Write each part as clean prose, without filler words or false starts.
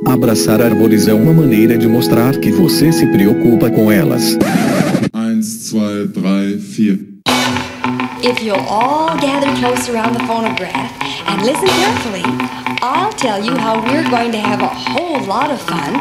Abraçar árvores é uma maneira de mostrar que você se preocupa com elas. 1, 2, 3, 4. If you'll all gather close around the phonograph and listen carefully, I'll tell you how we're going to have a whole lot of fun.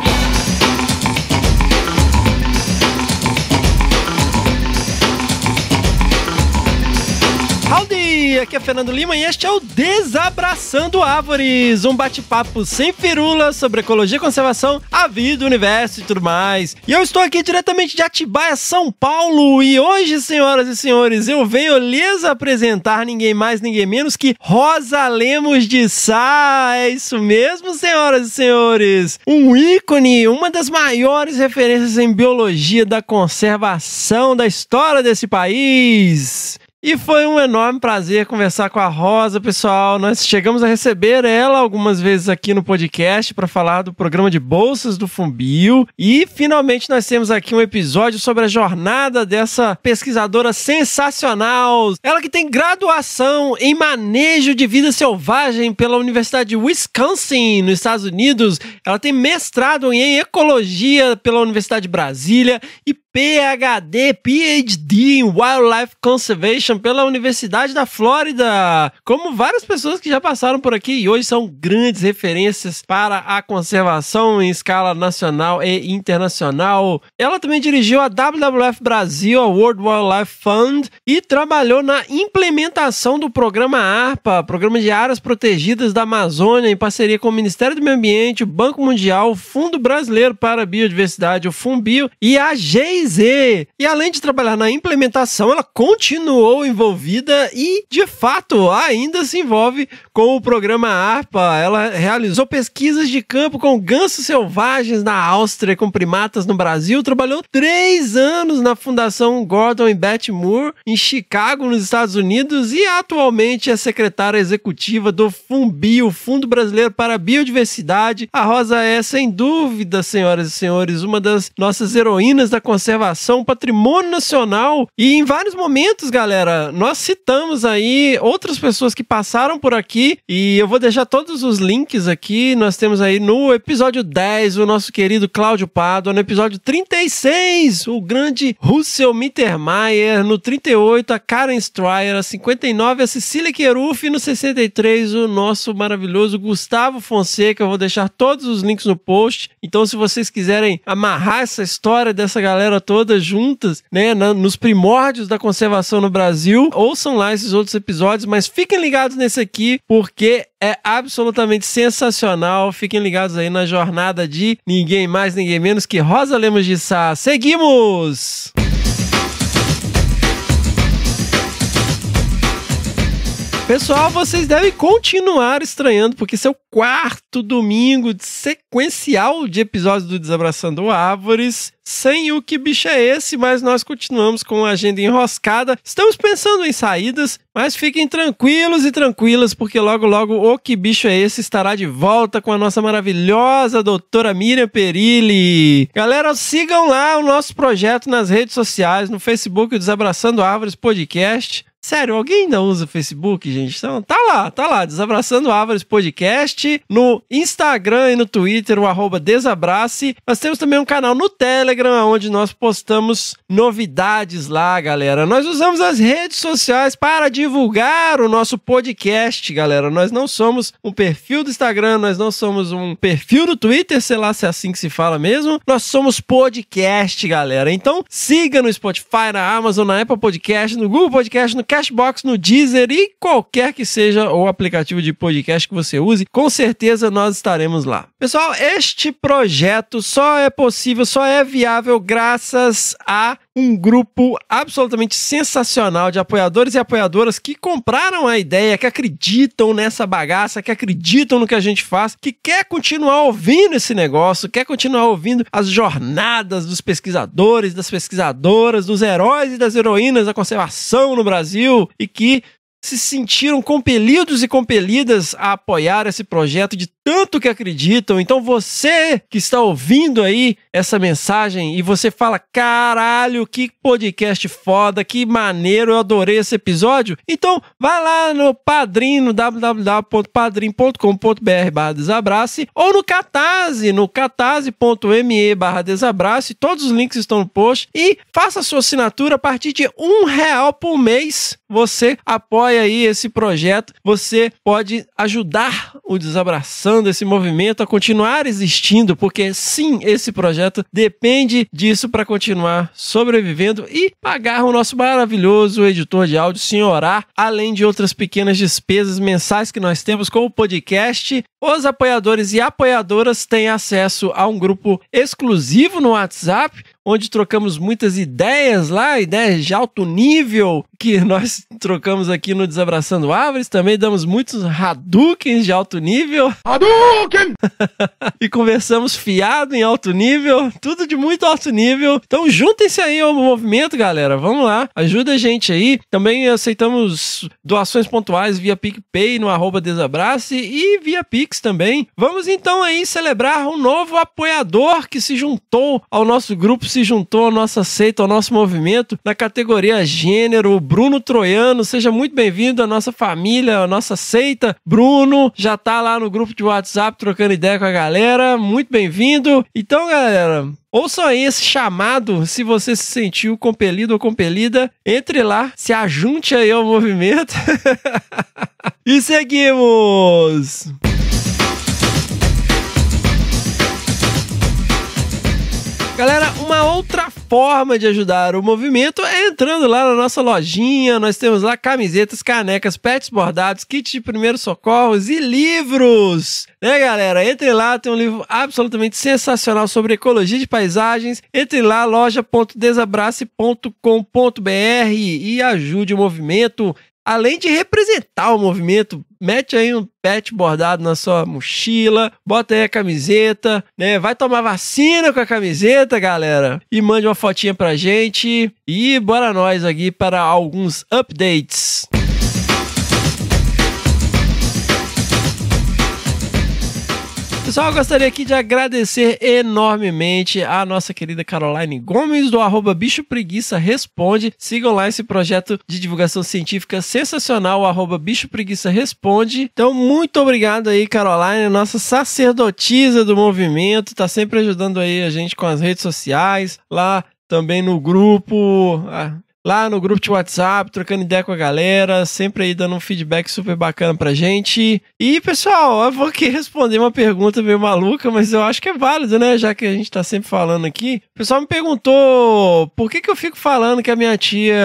Howdy! Aqui é Fernando Lima e este é o Desabraçando Árvores, um bate-papo sem firulas sobre ecologia, conservação, a vida, o universo e tudo mais. E eu estou aqui diretamente de Atibaia, São Paulo, e hoje, senhoras e senhores, eu venho lhes apresentar ninguém mais, ninguém menos que Rosa Lemos de Sá. É isso mesmo, senhoras e senhores. Um ícone, uma das maiores referências em biologia da conservação da história desse país. E foi um enorme prazer conversar com a Rosa, pessoal. Nós chegamos a receber ela algumas vezes aqui no podcast para falar do programa de bolsas do FUNBio. E finalmente nós temos aqui um episódio sobre a jornada dessa pesquisadora sensacional. Ela que tem graduação em manejo de vida selvagem pela Universidade de Wisconsin, nos Estados Unidos. Ela tem mestrado em ecologia pela Universidade de Brasília e PhD em Wildlife Conservation pela Universidade da Flórida, como várias pessoas que já passaram por aqui e hoje são grandes referências para a conservação em escala nacional e internacional. Ela também dirigiu a WWF Brasil, a World Wildlife Fund, e trabalhou na implementação do programa ARPA, Programa de Áreas Protegidas da Amazônia, em parceria com o Ministério do Meio Ambiente, o Banco Mundial, o Fundo Brasileiro para a Biodiversidade, o FUNBio, e a GIZ. E além de trabalhar na implementação, ela continuou envolvida e, de fato, ainda se envolve com o programa ARPA. Ela realizou pesquisas de campo com gansos selvagens na Áustria, com primatas no Brasil, trabalhou 3 anos na Fundação Gordon e Betty Moore, em Chicago, nos Estados Unidos, e atualmente é secretária executiva do FUNBio, Fundo Brasileiro para a Biodiversidade. A Rosa é, sem dúvida, senhoras e senhores, uma das nossas heroínas da conservação, patrimônio nacional. E em vários momentos, galera, nós citamos aí outras pessoas que passaram por aqui e eu vou deixar todos os links aqui. Nós temos aí no episódio 10 o nosso querido Cláudio Pádua, no episódio 36 o grande Russell Mittermeier, no 38 a Karen Stryer, a 59 a Cecília Queruf e no 63 o nosso maravilhoso Gustavo Fonseca. Eu vou deixar todos os links no post, então se vocês quiserem amarrar essa história dessa galera todas juntas, né, nos primórdios da conservação no Brasil, ouçam lá esses outros episódios, mas fiquem ligados nesse aqui, porque é absolutamente sensacional. Fiquem ligados aí na jornada de ninguém mais, ninguém menos que Rosa Lemos de Sá. Seguimos! Pessoal, vocês devem continuar estranhando, porque esse é o 4º domingo sequencial de episódios do Desabraçando Árvores. Sem o Que Bicho é Esse, mas nós continuamos com a agenda enroscada. Estamos pensando em saídas, mas fiquem tranquilos e tranquilas, porque logo logo o Que Bicho é Esse estará de volta com a nossa maravilhosa doutora Miriam Perilli. Galera, sigam lá o nosso projeto nas redes sociais, no Facebook, o Desabraçando Árvores Podcast. Sério, alguém ainda usa o Facebook, gente? Então, tá lá, Desabraçando Árvores Podcast, no Instagram e no Twitter, o @Desabrace. Nós temos também um canal no Telegram, onde nós postamos novidades lá, galera. Nós usamos as redes sociais para divulgar o nosso podcast, galera. Nós não somos um perfil do Instagram, nós não somos um perfil do Twitter, sei lá se é assim que se fala mesmo. Nós somos podcast, galera. Então, siga no Spotify, na Amazon, na Apple Podcast, no Google Podcast, no Cashbox, no Deezer e qualquer que seja o aplicativo de podcast que você use, com certeza nós estaremos lá. Pessoal, este projeto só é possível, só é viável graças a um grupo absolutamente sensacional de apoiadores e apoiadoras que compraram a ideia, que acreditam nessa bagaça, que acreditam no que a gente faz, que quer continuar ouvindo esse negócio, quer continuar ouvindo as jornadas dos pesquisadores, das pesquisadoras, dos heróis e das heroínas da conservação no Brasil e que se sentiram compelidos e compelidas a apoiar esse projeto de tanto que acreditam. Então você que está ouvindo aí essa mensagem e você fala, caralho, que podcast foda, que maneiro, eu adorei esse episódio. Então vai lá no Padrim, no www.padrim.com.br/desabrace ou no Catarse, no catarse.me/desabrace. Todos os links estão no post e faça a sua assinatura a partir de R$1 por mês. Você apoia aí esse projeto, você pode ajudar o Desabraçando, esse movimento, a continuar existindo, porque sim, esse projeto depende disso para continuar sobrevivendo e pagar o nosso maravilhoso editor de áudio, Senhorá, além de outras pequenas despesas mensais que nós temos com o podcast. Os apoiadores e apoiadoras têm acesso a um grupo exclusivo no WhatsApp, onde trocamos muitas ideias lá, ideias de alto nível que nós trocamos aqui no Desabraçando Árvores. Também damos muitos Hadoukens de alto nível. Hadouken! E conversamos fiado em alto nível, tudo de muito alto nível. Então juntem-se aí ao movimento, galera. Vamos lá, ajuda a gente aí. Também aceitamos doações pontuais via PicPay no @Desabrace e via Pix também. Vamos então aí celebrar um novo apoiador que se juntou ao nosso grupo, se juntou à nossa seita, ao nosso movimento, na categoria gênero, o Bruno Troiano. Seja muito bem-vindo à nossa família, à nossa seita. Bruno já tá lá no grupo de WhatsApp trocando ideia com a galera. Muito bem-vindo. Então, galera, ouçam aí esse chamado. Se você se sentiu compelido ou compelida, entre lá, se ajunte aí ao movimento. E seguimos! Galera, uma outra forma de ajudar o movimento é entrando lá na nossa lojinha. Nós temos lá camisetas, canecas, pets bordados, kits de primeiros socorros e livros. Né, galera? Entre lá, tem um livro absolutamente sensacional sobre ecologia de paisagens. Entre lá, loja.desabrace.com.br e ajude o movimento. Além de representar o movimento, mete aí um pet bordado na sua mochila, bota aí a camiseta, né? Vai tomar vacina com a camiseta, galera, e mande uma fotinha pra gente. E bora nós aqui para alguns updates. Pessoal, eu gostaria aqui de agradecer enormemente a nossa querida Caroline Gomes, do @BichoPreguiça-Responde. Sigam lá esse projeto de divulgação científica sensacional, @BichoPreguiça-Responde. Então, muito obrigado aí, Caroline, nossa sacerdotisa do movimento, tá sempre ajudando aí a gente com as redes sociais, lá também no grupo... Lá no grupo de WhatsApp, trocando ideia com a galera, sempre aí dando um feedback super bacana pra gente. E, pessoal, eu vou aqui responder uma pergunta meio maluca, mas eu acho que é válido, né? Já que a gente tá sempre falando aqui. O pessoal me perguntou por que eu fico falando que a minha tia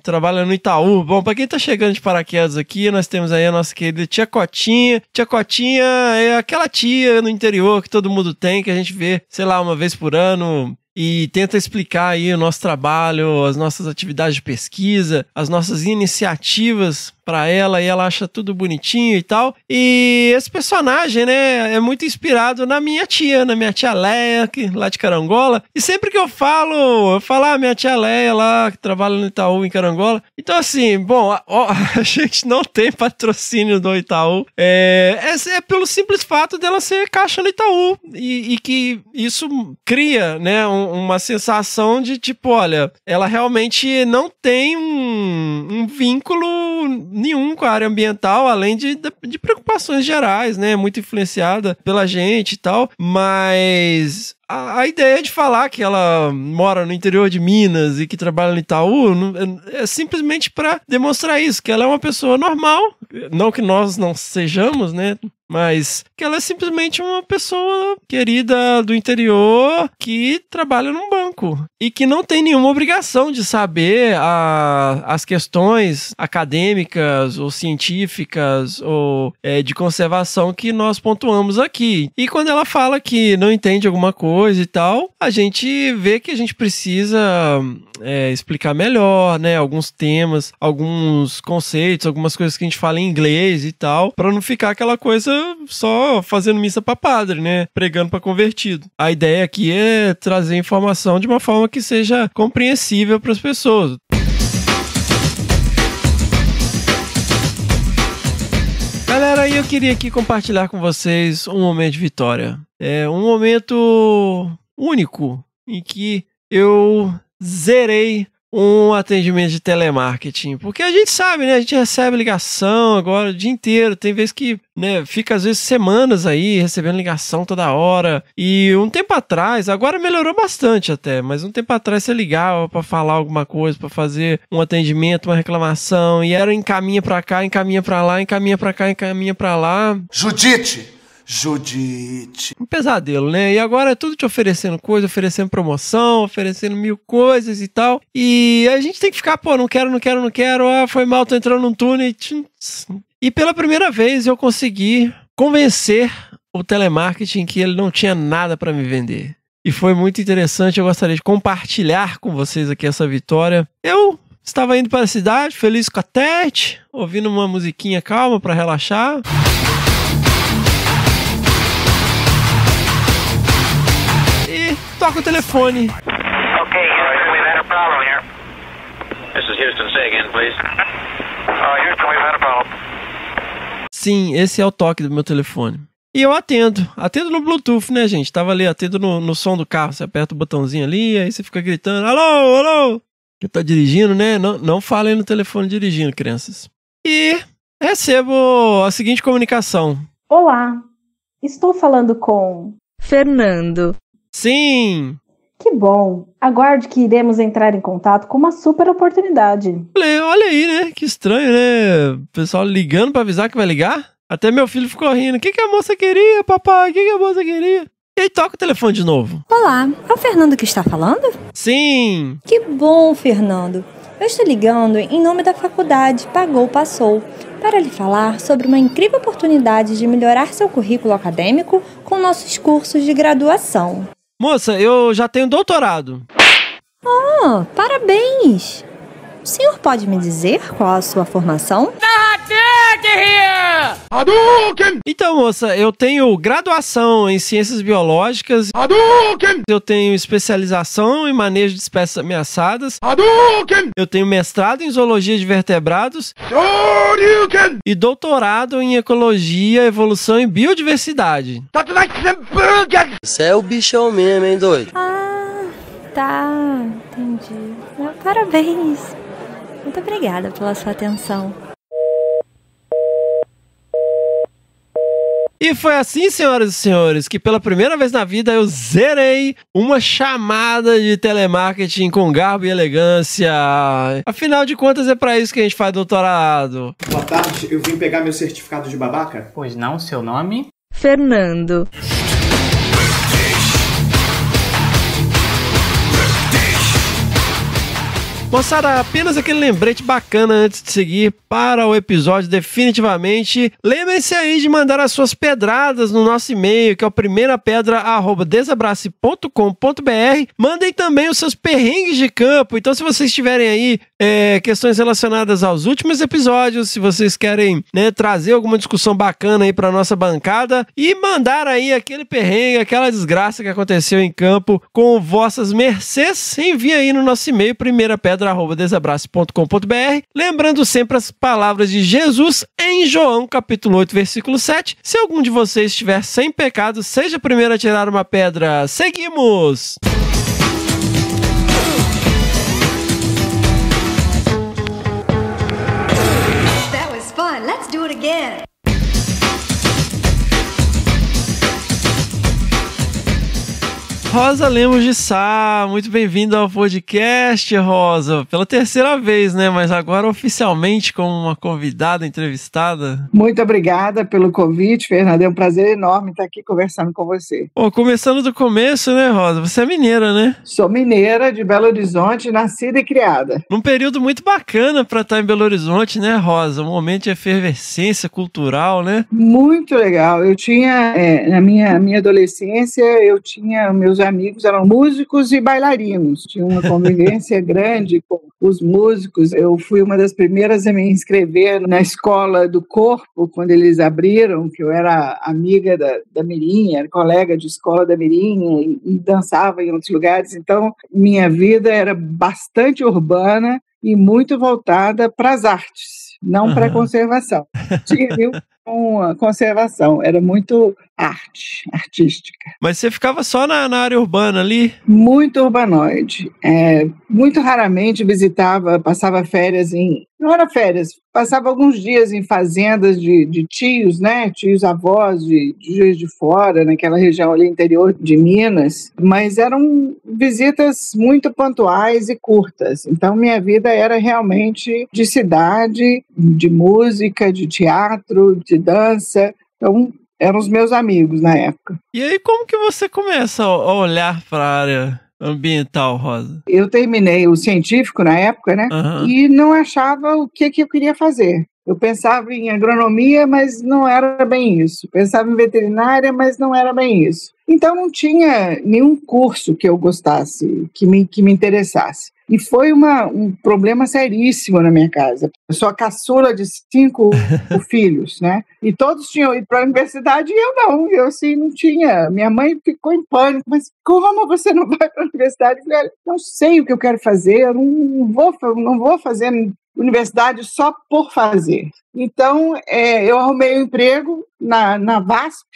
trabalha no Itaú. Bom, pra quem tá chegando de paraquedas aqui, nós temos aí a nossa querida tia Cotinha. Tia Cotinha é aquela tia no interior que todo mundo tem, que a gente vê, sei lá, uma vez por ano... E tenta explicar aí o nosso trabalho, as nossas atividades de pesquisa, as nossas iniciativas pra ela, e ela acha tudo bonitinho e tal. E esse personagem, né, é muito inspirado na minha tia Leia, lá de Carangola. E sempre que eu falo minha tia Leia lá, que trabalha no Itaú em Carangola. Então assim, bom, a gente não tem patrocínio do Itaú. É pelo simples fato dela ser caixa no Itaú. E que isso cria, né, uma sensação de tipo, olha, ela realmente não tem um vínculo nenhum com a área ambiental, além de preocupações gerais, né? Muito influenciada pela gente e tal, mas a ideia de falar que ela mora no interior de Minas e que trabalha no Itaú é simplesmente para demonstrar isso, que ela é uma pessoa normal, não que nós não sejamos, né? Mas que ela é simplesmente uma pessoa querida do interior que trabalha num banco e que não tem nenhuma obrigação de saber as questões acadêmicas ou científicas ou de conservação que nós pontuamos aqui. E quando ela fala que não entende alguma coisa e tal, a gente vê que a gente precisa explicar melhor, né? Alguns temas, alguns conceitos, algumas coisas que a gente fala em inglês e tal, para não ficar aquela coisa só fazendo missa pra padre, né? Pregando pra convertido. A ideia aqui é trazer informação de uma forma que seja compreensível para as pessoas. eu queria aqui compartilhar com vocês um momento de vitória. É um momento único em que eu zerei um atendimento de telemarketing. Porque a gente sabe, né? A gente recebe ligação agora o dia inteiro. Tem vezes que, né, fica às vezes semanas aí recebendo ligação toda hora. E um tempo atrás, agora melhorou bastante até, mas um tempo atrás você ligava pra falar alguma coisa, pra fazer um atendimento, uma reclamação, e era encaminha pra cá, encaminha pra lá, encaminha pra cá, encaminha pra lá. Judite! Um pesadelo, né? E agora é tudo te oferecendo coisa, oferecendo promoção, oferecendo mil coisas e tal. E a gente tem que ficar, pô, não quero, ah, foi mal, tô entrando num túnel. E pela primeira vez eu consegui convencer o telemarketing que ele não tinha nada pra me vender. E foi muito interessante, eu gostaria de compartilhar com vocês aqui essa vitória. Eu estava indo para a cidade, feliz com a Tete, ouvindo uma musiquinha calma pra relaxar. Toca o telefone. Okay, Houston, we've had a problem here. This is Houston, say again, please. Houston, we've had a problem. Sim, esse é o toque do meu telefone. E eu atendo no Bluetooth, né, gente? Tava ali, atendo no som do carro. Você aperta o botãozinho ali, aí você fica gritando, alô, alô. Eu tô dirigindo, né? Não falem no telefone dirigindo, crianças. E recebo a seguinte comunicação. Olá, estou falando com Fernando. Sim! Que bom! Aguarde que iremos entrar em contato com uma super oportunidade. Olha aí, né? Que estranho, né? O pessoal ligando pra avisar que vai ligar. Até meu filho ficou rindo. O que a moça queria, papai? O que a moça queria? E aí toca o telefone de novo. Olá, é o Fernando que está falando? Sim! Que bom, Fernando. Eu estou ligando em nome da faculdade Pagou Passou para lhe falar sobre uma incrível oportunidade de melhorar seu currículo acadêmico com nossos cursos de graduação. Moça, eu já tenho doutorado. Oh, parabéns! O senhor pode me dizer qual a sua formação? Então, moça, eu tenho graduação em ciências biológicas. Eu tenho especialização em manejo de espécies ameaçadas. Eu tenho mestrado em zoologia de vertebrados. E doutorado em ecologia, evolução e biodiversidade. Você é o bichão mesmo, hein, doido? Ah, tá, entendi. Parabéns. Muito obrigada pela sua atenção. E foi assim, senhoras e senhores, que pela primeira vez na vida eu zerei uma chamada de telemarketing com garbo e elegância. Afinal de contas, é pra isso que a gente faz doutorado. Boa tarde, eu vim pegar meu certificado de babaca. Pois não, seu nome? Fernando. Moçada, apenas aquele lembrete bacana antes de seguir para o episódio definitivamente. Lembrem-se aí de mandar as suas pedradas no nosso e-mail, que é o primeirapedra@desabrace.com.br. Mandem também os seus perrengues de campo. Então, se vocês tiverem aí questões relacionadas aos últimos episódios, se vocês querem, né, trazer alguma discussão bacana aí para nossa bancada e mandar aí aquele perrengue, aquela desgraça que aconteceu em campo com vossas mercês, envie aí no nosso e-mail primeirapedra@desabrace.com.br. Lembrando sempre as palavras de Jesus em João, capítulo 8, versículo 7. Se algum de vocês estiver sem pecado, seja o primeiro a tirar uma pedra. Seguimos! That was fun. Let's do it again. Rosa Lemos de Sá, muito bem-vinda ao podcast, Rosa. Pela terceira vez, né? Mas agora oficialmente como uma convidada entrevistada. Muito obrigada pelo convite, Fernando. É um prazer enorme estar aqui conversando com você. Bom, começando do começo, né, Rosa? Você é mineira, né? Sou mineira de Belo Horizonte, nascida e criada. Num período muito bacana para estar em Belo Horizonte, né, Rosa? Um momento de efervescência cultural, né? Muito legal. Eu tinha, na minha adolescência, meus amigos eram músicos e bailarinos. Tinha uma convivência grande com os músicos. Eu fui uma das primeiras a me inscrever na Escola do Corpo, quando eles abriram, que eu era amiga da Mirim, era colega de escola da Mirim e dançava em outros lugares. Então, minha vida era bastante urbana e muito voltada para as artes. não para conservação. Tinha uma conservação, era muito artística. Mas você ficava só na área urbana ali? Muito urbanoide. Muito raramente visitava, passava férias não era férias, passava alguns dias em fazendas de tios, né? Tios avós de Juiz de Fora, naquela região ali interior de Minas, mas eram visitas muito pontuais e curtas. Então minha vida era realmente de cidade, de música, de teatro, de dança. Então eram os meus amigos na época. E aí como que você começa a olhar para a área ambiental, Rosa? Eu terminei o científico na época, né? E não achava o que eu queria fazer. Eu pensava em agronomia, mas não era bem isso. Pensava em veterinária, mas não era bem isso. Então não tinha nenhum curso que eu gostasse, que me interessasse. E foi um problema seríssimo na minha casa. Eu sou a caçula de 5 filhos, né? E todos tinham ido para a universidade e eu não. Eu assim não tinha. Minha mãe ficou em pânico. Mas como você não vai para a universidade? Eu falei, não sei o que eu quero fazer. Eu não vou fazer universidade só por fazer. Então, eu arrumei um emprego na VASP.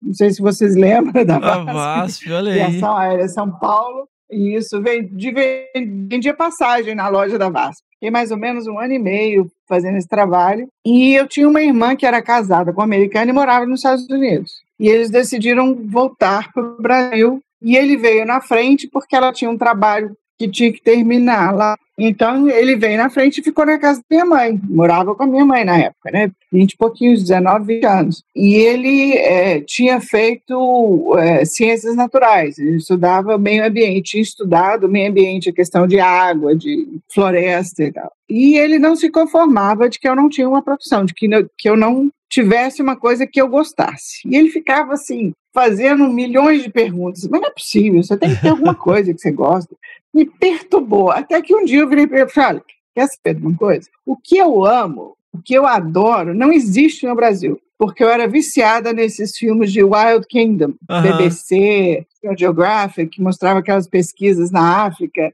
Não sei se vocês lembram da VASP. VASP, olha aí. Aviação Aérea São Paulo. E isso, vendia passagem na loja da VASP. Fiquei mais ou menos 1 ano e meio fazendo esse trabalho. E eu tinha uma irmã que era casada com um americano e morava nos Estados Unidos. E eles decidiram voltar para o Brasil. E ele veio na frente porque ela tinha um trabalho que tinha que terminar lá. Então, ele veio na frente e ficou na casa da minha mãe. Morava com a minha mãe na época, né? 20 e pouquinhos, 19, 20 anos. E ele tinha feito ciências naturais. Ele estudava meio ambiente. Tinha estudado meio ambiente, a questão de água, de floresta e tal. E ele não se conformava de que eu não tinha uma profissão, de que eu não tivesse uma coisa que eu gostasse. E ele ficava assim, fazendo milhões de perguntas. Mas não é possível, você tem que ter alguma coisa que você gosta. Me perturbou. Até que um dia eu virei para ele e falei, olha, quer saber de uma coisa? O que eu amo, o que eu adoro, não existe no Brasil. Porque eu era viciada nesses filmes de Wild Kingdom, BBC, Geographic, que mostrava aquelas pesquisas na África,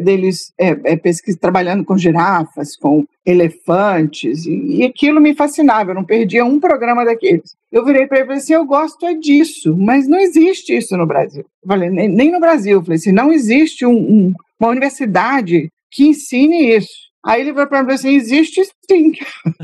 deles trabalhando com girafas, com elefantes, e aquilo me fascinava, eu não perdia um programa daqueles. Eu virei para ele e falei assim, eu gosto disso, mas não existe isso no Brasil. Eu falei, nem no Brasil. Eu falei assim, não existe uma universidade que ensine isso. Aí ele falou para mim assim, existe sim.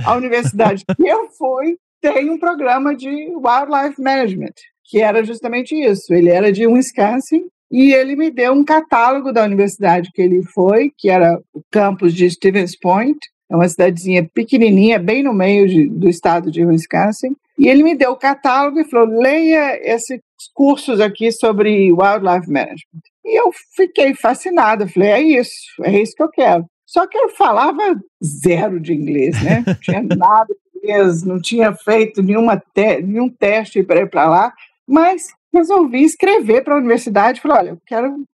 A universidade que eu fui tem um programa de Wildlife Management, que era justamente isso. Ele era de Wisconsin, e ele me deu um catálogo da universidade que ele foi, que era o campus de Stevens Point, é uma cidadezinha pequenininha, bem no meio do estado de Wisconsin, e ele me deu o catálogo e falou, leia esses cursos aqui sobre Wildlife Management. E eu fiquei fascinada, falei, é isso que eu quero. Só que eu falava zero de inglês, né? Não tinha nada de inglês, não tinha feito nenhum teste para ir para lá, mas resolvi escrever para a universidade e falei, olha, eu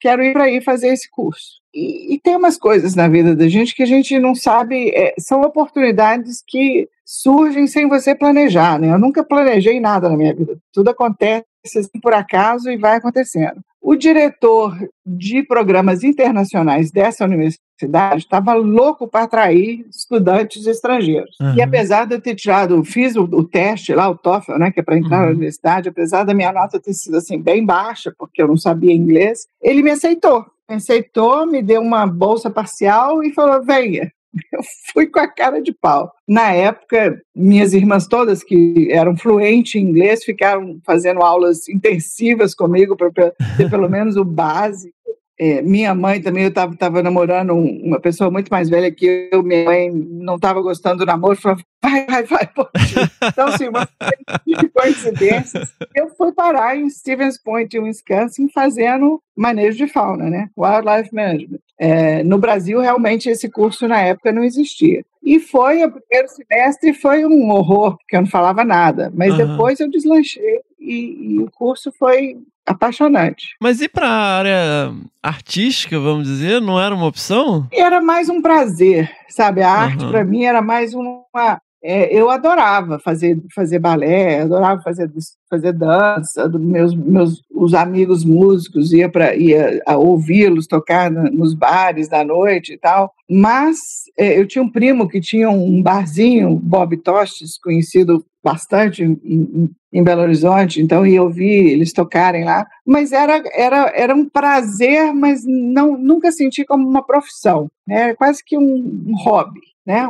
quero ir para aí fazer esse curso. E tem umas coisas na vida da gente que a gente não sabe, são oportunidades que surgem sem você planejar, né? Eu nunca planejei nada na minha vida, tudo acontece assim, por acaso e vai acontecendo. O diretor de programas internacionais dessa universidade estava louco para atrair estudantes estrangeiros. E apesar de eu ter fiz o teste lá, o TOEFL, né, que é para entrar na universidade, apesar da minha nota ter sido assim, bem baixa, porque eu não sabia inglês, ele me aceitou. Me deu uma bolsa parcial e falou, venha. Eu fui com a cara de pau. Na época, minhas irmãs todas que eram fluentes em inglês ficaram fazendo aulas intensivas comigo para ter pelo menos o básico. Minha mãe também, eu estava namorando uma pessoa muito mais velha que eu, minha mãe não estava gostando do namoro, falou, vai, pô. Então, assim, uma série de coincidências. Eu fui parar em Stevens Point, Wisconsin, fazendo manejo de fauna, né? Wildlife Management. No Brasil, realmente, esse curso na época não existia. E o primeiro semestre foi um horror, porque eu não falava nada. Mas depois eu deslanchei e o curso foi apaixonante. Mas e para a área artística, vamos dizer, não era uma opção? Era mais um prazer, sabe? A arte, para mim, era mais eu adorava fazer balé, adorava fazer dança, os amigos músicos ia a ouvi-los tocar nos bares da noite e tal, mas eu tinha um primo que tinha um barzinho, Bob Tostes, conhecido bastante em Belo Horizonte, então ia ouvir eles tocarem lá, mas era um prazer, mas nunca senti como uma profissão, né? Era quase que um hobby, né?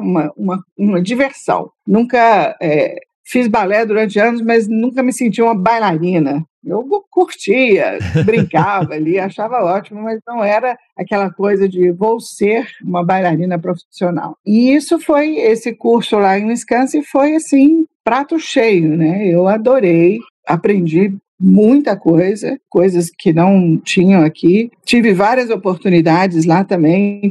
Uma diversão. Nunca fiz balé durante anos, mas nunca me senti uma bailarina. Eu curtia, brincava ali, achava ótimo, mas não era aquela coisa de vou ser uma bailarina profissional. E esse curso lá em Wisconsin foi assim, prato cheio, né? Eu adorei, aprendi muita coisas que não tinham aqui. Tive várias oportunidades lá também.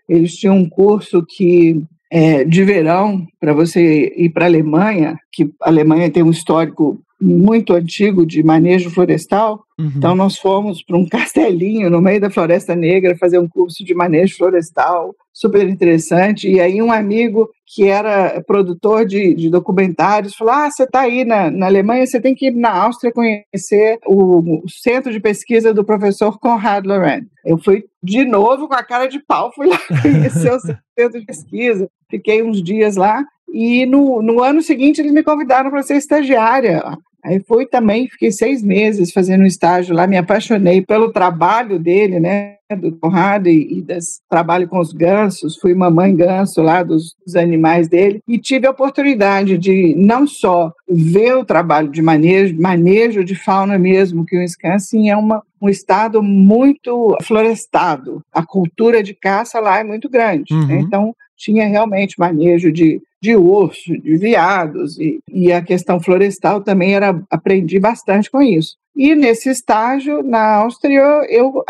Eles tinham um curso de verão para você ir para a Alemanha, que a Alemanha tem um histórico muito antigo de manejo florestal. Então nós fomos para um castelinho no meio da Floresta Negra fazer um curso de manejo florestal, super interessante. E aí um amigo que era produtor de documentários falou: você está aí na Alemanha, você tem que ir na Áustria conhecer o centro de pesquisa do professor Konrad Lorenz. Eu fui de novo com a cara de pau, fui lá conhecer o centro de pesquisa, fiquei uns dias lá. E no ano seguinte eles me convidaram para ser estagiária. Aí fui também, fiquei 6 meses fazendo um estágio lá, me apaixonei pelo trabalho dele, né, do Conrado e trabalho com os gansos, fui mamãe ganso lá dos animais dele e tive a oportunidade de não só ver o trabalho de manejo de fauna mesmo, que o Wisconsin é um estado muito florestado, a cultura de caça lá é muito grande, né? Então tinha realmente manejo de urso, de veados, e a questão florestal também aprendi bastante com isso. E nesse estágio, na Áustria, eu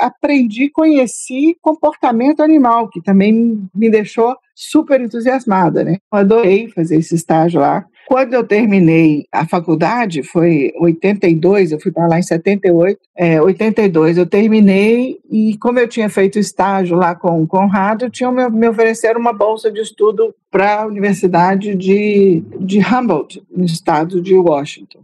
conheci comportamento animal, que também me deixou super entusiasmada, né? Eu adorei fazer esse estágio lá. Quando eu terminei a faculdade, foi 82, eu fui para lá em 78, 82 eu terminei e como eu tinha feito estágio lá com o Conrado, me ofereceram uma bolsa de estudo para a Universidade de Humboldt, no estado de Washington.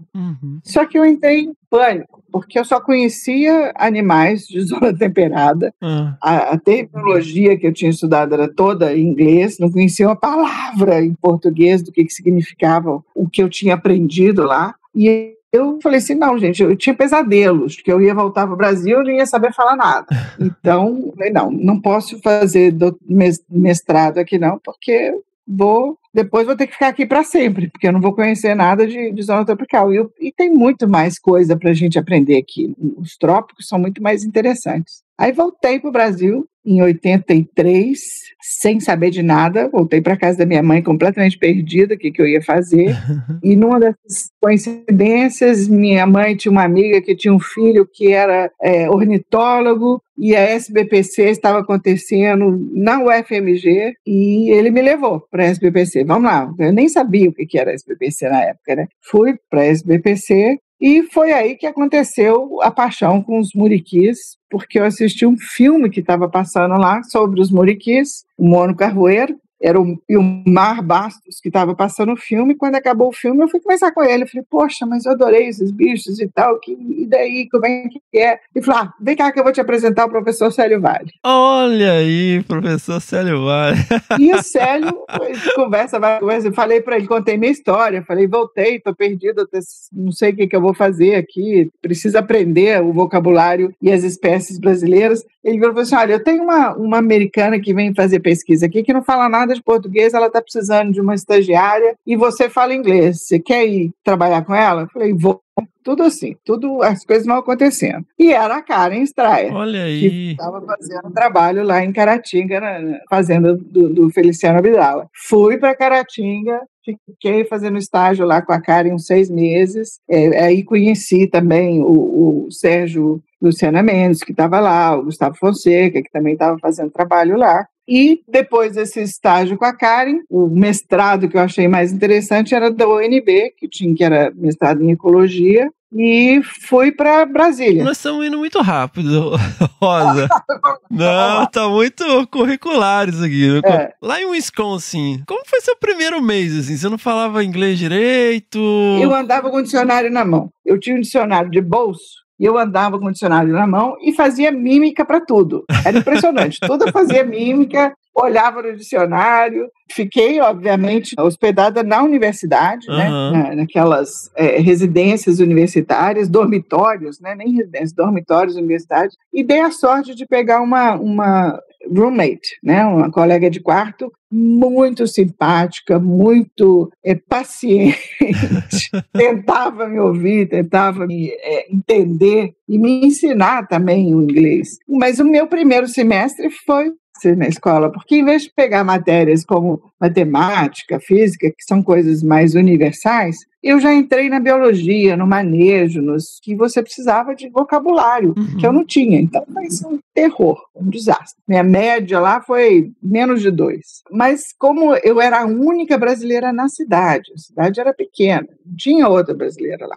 Só que eu entrei em pânico, porque eu só conhecia animais de zona temperada, a terminologia que eu tinha estudado era toda em inglês, não conhecia uma palavra em português do que significava o que eu tinha aprendido lá, e eu falei assim, não, gente, eu tinha pesadelos, que eu ia voltar para o Brasil e não ia saber falar nada. Então, falei, não posso fazer mestrado aqui não, porque depois vou ter que ficar aqui para sempre, porque eu não vou conhecer nada de zona tropical. E tem muito mais coisa para a gente aprender aqui. Os trópicos são muito mais interessantes. Aí voltei para o Brasil em 83, sem saber de nada. Voltei para casa da minha mãe completamente perdida, o que eu ia fazer. E numa dessas coincidências, minha mãe tinha uma amiga que tinha um filho que era ornitólogo, e a SBPC estava acontecendo na UFMG, e ele me levou para a SBPC. Vamos lá, eu nem sabia o que era a SBPC na época, né? Fui para a SBPC, e foi aí que aconteceu a paixão com os muriquis, porque eu assisti um filme que estava passando lá sobre os muriquis, o Mono Carvoeiro, era o Mar Bastos que estava passando o filme. Quando acabou o filme, eu fui conversar com ele. Eu falei, poxa, mas eu adorei esses bichos e tal, e daí, como é que é? Ele falou, vem cá que eu vou te apresentar o professor Célio Vale. Olha aí, professor Célio Vale. E o Célio, conversa, falei para ele, contei minha história, falei, voltei, estou perdido, não sei o que eu vou fazer aqui, preciso aprender o vocabulário e as espécies brasileiras. Ele falou assim, olha, eu tenho uma americana que vem fazer pesquisa aqui, que não fala nada de português, ela está precisando de uma estagiária e você fala inglês, você quer ir trabalhar com ela? Eu falei, vou. Tudo assim, as coisas vão acontecendo. E era a Karen Strayer, olha aí, que estava fazendo trabalho lá em Caratinga, na fazenda do Feliciano Abdala. Fui para Caratinga, fiquei fazendo estágio lá com a Karen uns 6 meses, aí conheci também o Sérgio Luciana Mendes, que estava lá, o Gustavo Fonseca, que também estava fazendo trabalho lá. E depois desse estágio com a Karen, o mestrado que eu achei mais interessante era da UNB, que era mestrado em ecologia, e fui para Brasília. Nós estamos indo muito rápido, Rosa. Não, tá muito curricular isso aqui. Lá em Wisconsin, como foi seu primeiro mês, assim? Você não falava inglês direito? Eu andava com o dicionário na mão. Eu tinha um dicionário de bolso, e eu andava com o dicionário na mão e fazia mímica para tudo. Era impressionante. Tudo eu fazia mímica, olhava no dicionário. Fiquei, obviamente, hospedada na universidade, né? Naquelas residências universitárias, dormitórios, né? Nem residências, dormitórios universitários. E dei a sorte de pegar uma roommate, né? Uma colega de quarto muito simpática, muito paciente, tentava me ouvir, tentava me entender e me ensinar também o inglês. Mas o meu primeiro semestre foi na escola, porque em vez de pegar matérias como matemática, física, que são coisas mais universais, eu já entrei na biologia, no manejo, que você precisava de vocabulário, que eu não tinha. Então, foi um terror, um desastre. Minha média lá foi menos de 2. Mas como eu era a única brasileira na cidade, a cidade era pequena, não tinha outra brasileira lá.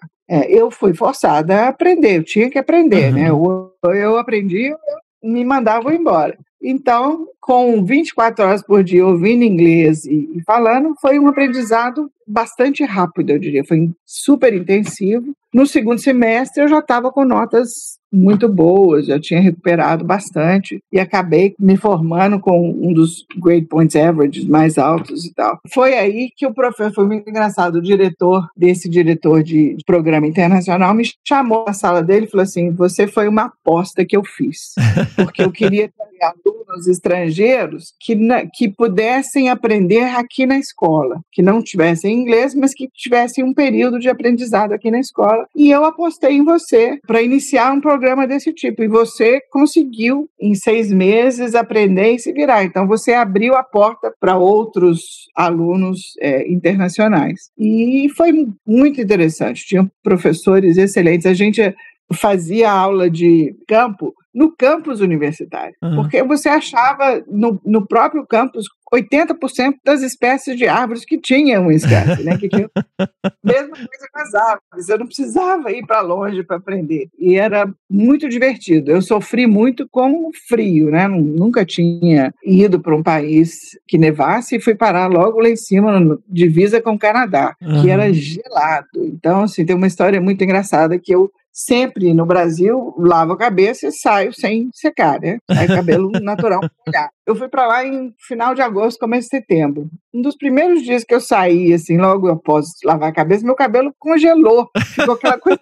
Eu fui forçada a aprender, eu tinha que aprender, né? Eu aprendi, me mandavam embora. Então, com 24 horas por dia ouvindo inglês e falando, foi um aprendizado bastante rápido, eu diria. Foi super intensivo. No segundo semestre, eu já estava com notas muito boas, já tinha recuperado bastante e acabei me formando com um dos grade points averages mais altos e tal. Foi aí que o professor, foi muito engraçado, o diretor de programa internacional me chamou na sala dele e falou assim: você foi uma aposta que eu fiz, porque eu queria ter alunos estrangeiros que pudessem aprender aqui na escola, que não tivessem inglês, mas que tivessem um período de aprendizado aqui na escola, e eu apostei em você para iniciar um programa desse tipo, e você conseguiu em 6 meses aprender e se virar, então você abriu a porta para outros alunos internacionais, e foi muito interessante, tinham professores excelentes, a gente fazia aula de campo no campus universitário, porque você achava no próprio campus 80% das espécies de árvores que tinham em Wisconsin, né? Que tinham mesma coisa com as árvores, eu não precisava ir para longe para aprender, e era muito divertido. Eu sofri muito com o frio, né? Nunca tinha ido para um país que nevasse e fui parar logo lá em cima, divisa com o Canadá, que era gelado. Então, assim, tem uma história muito engraçada que eu sempre no Brasil lavo a cabeça e saio sem secar, né? Sai cabelo natural molhado. Eu fui para lá em final de agosto, começo de setembro. Um dos primeiros dias que eu saí, assim, logo após lavar a cabeça, meu cabelo congelou. Ficou aquela coisa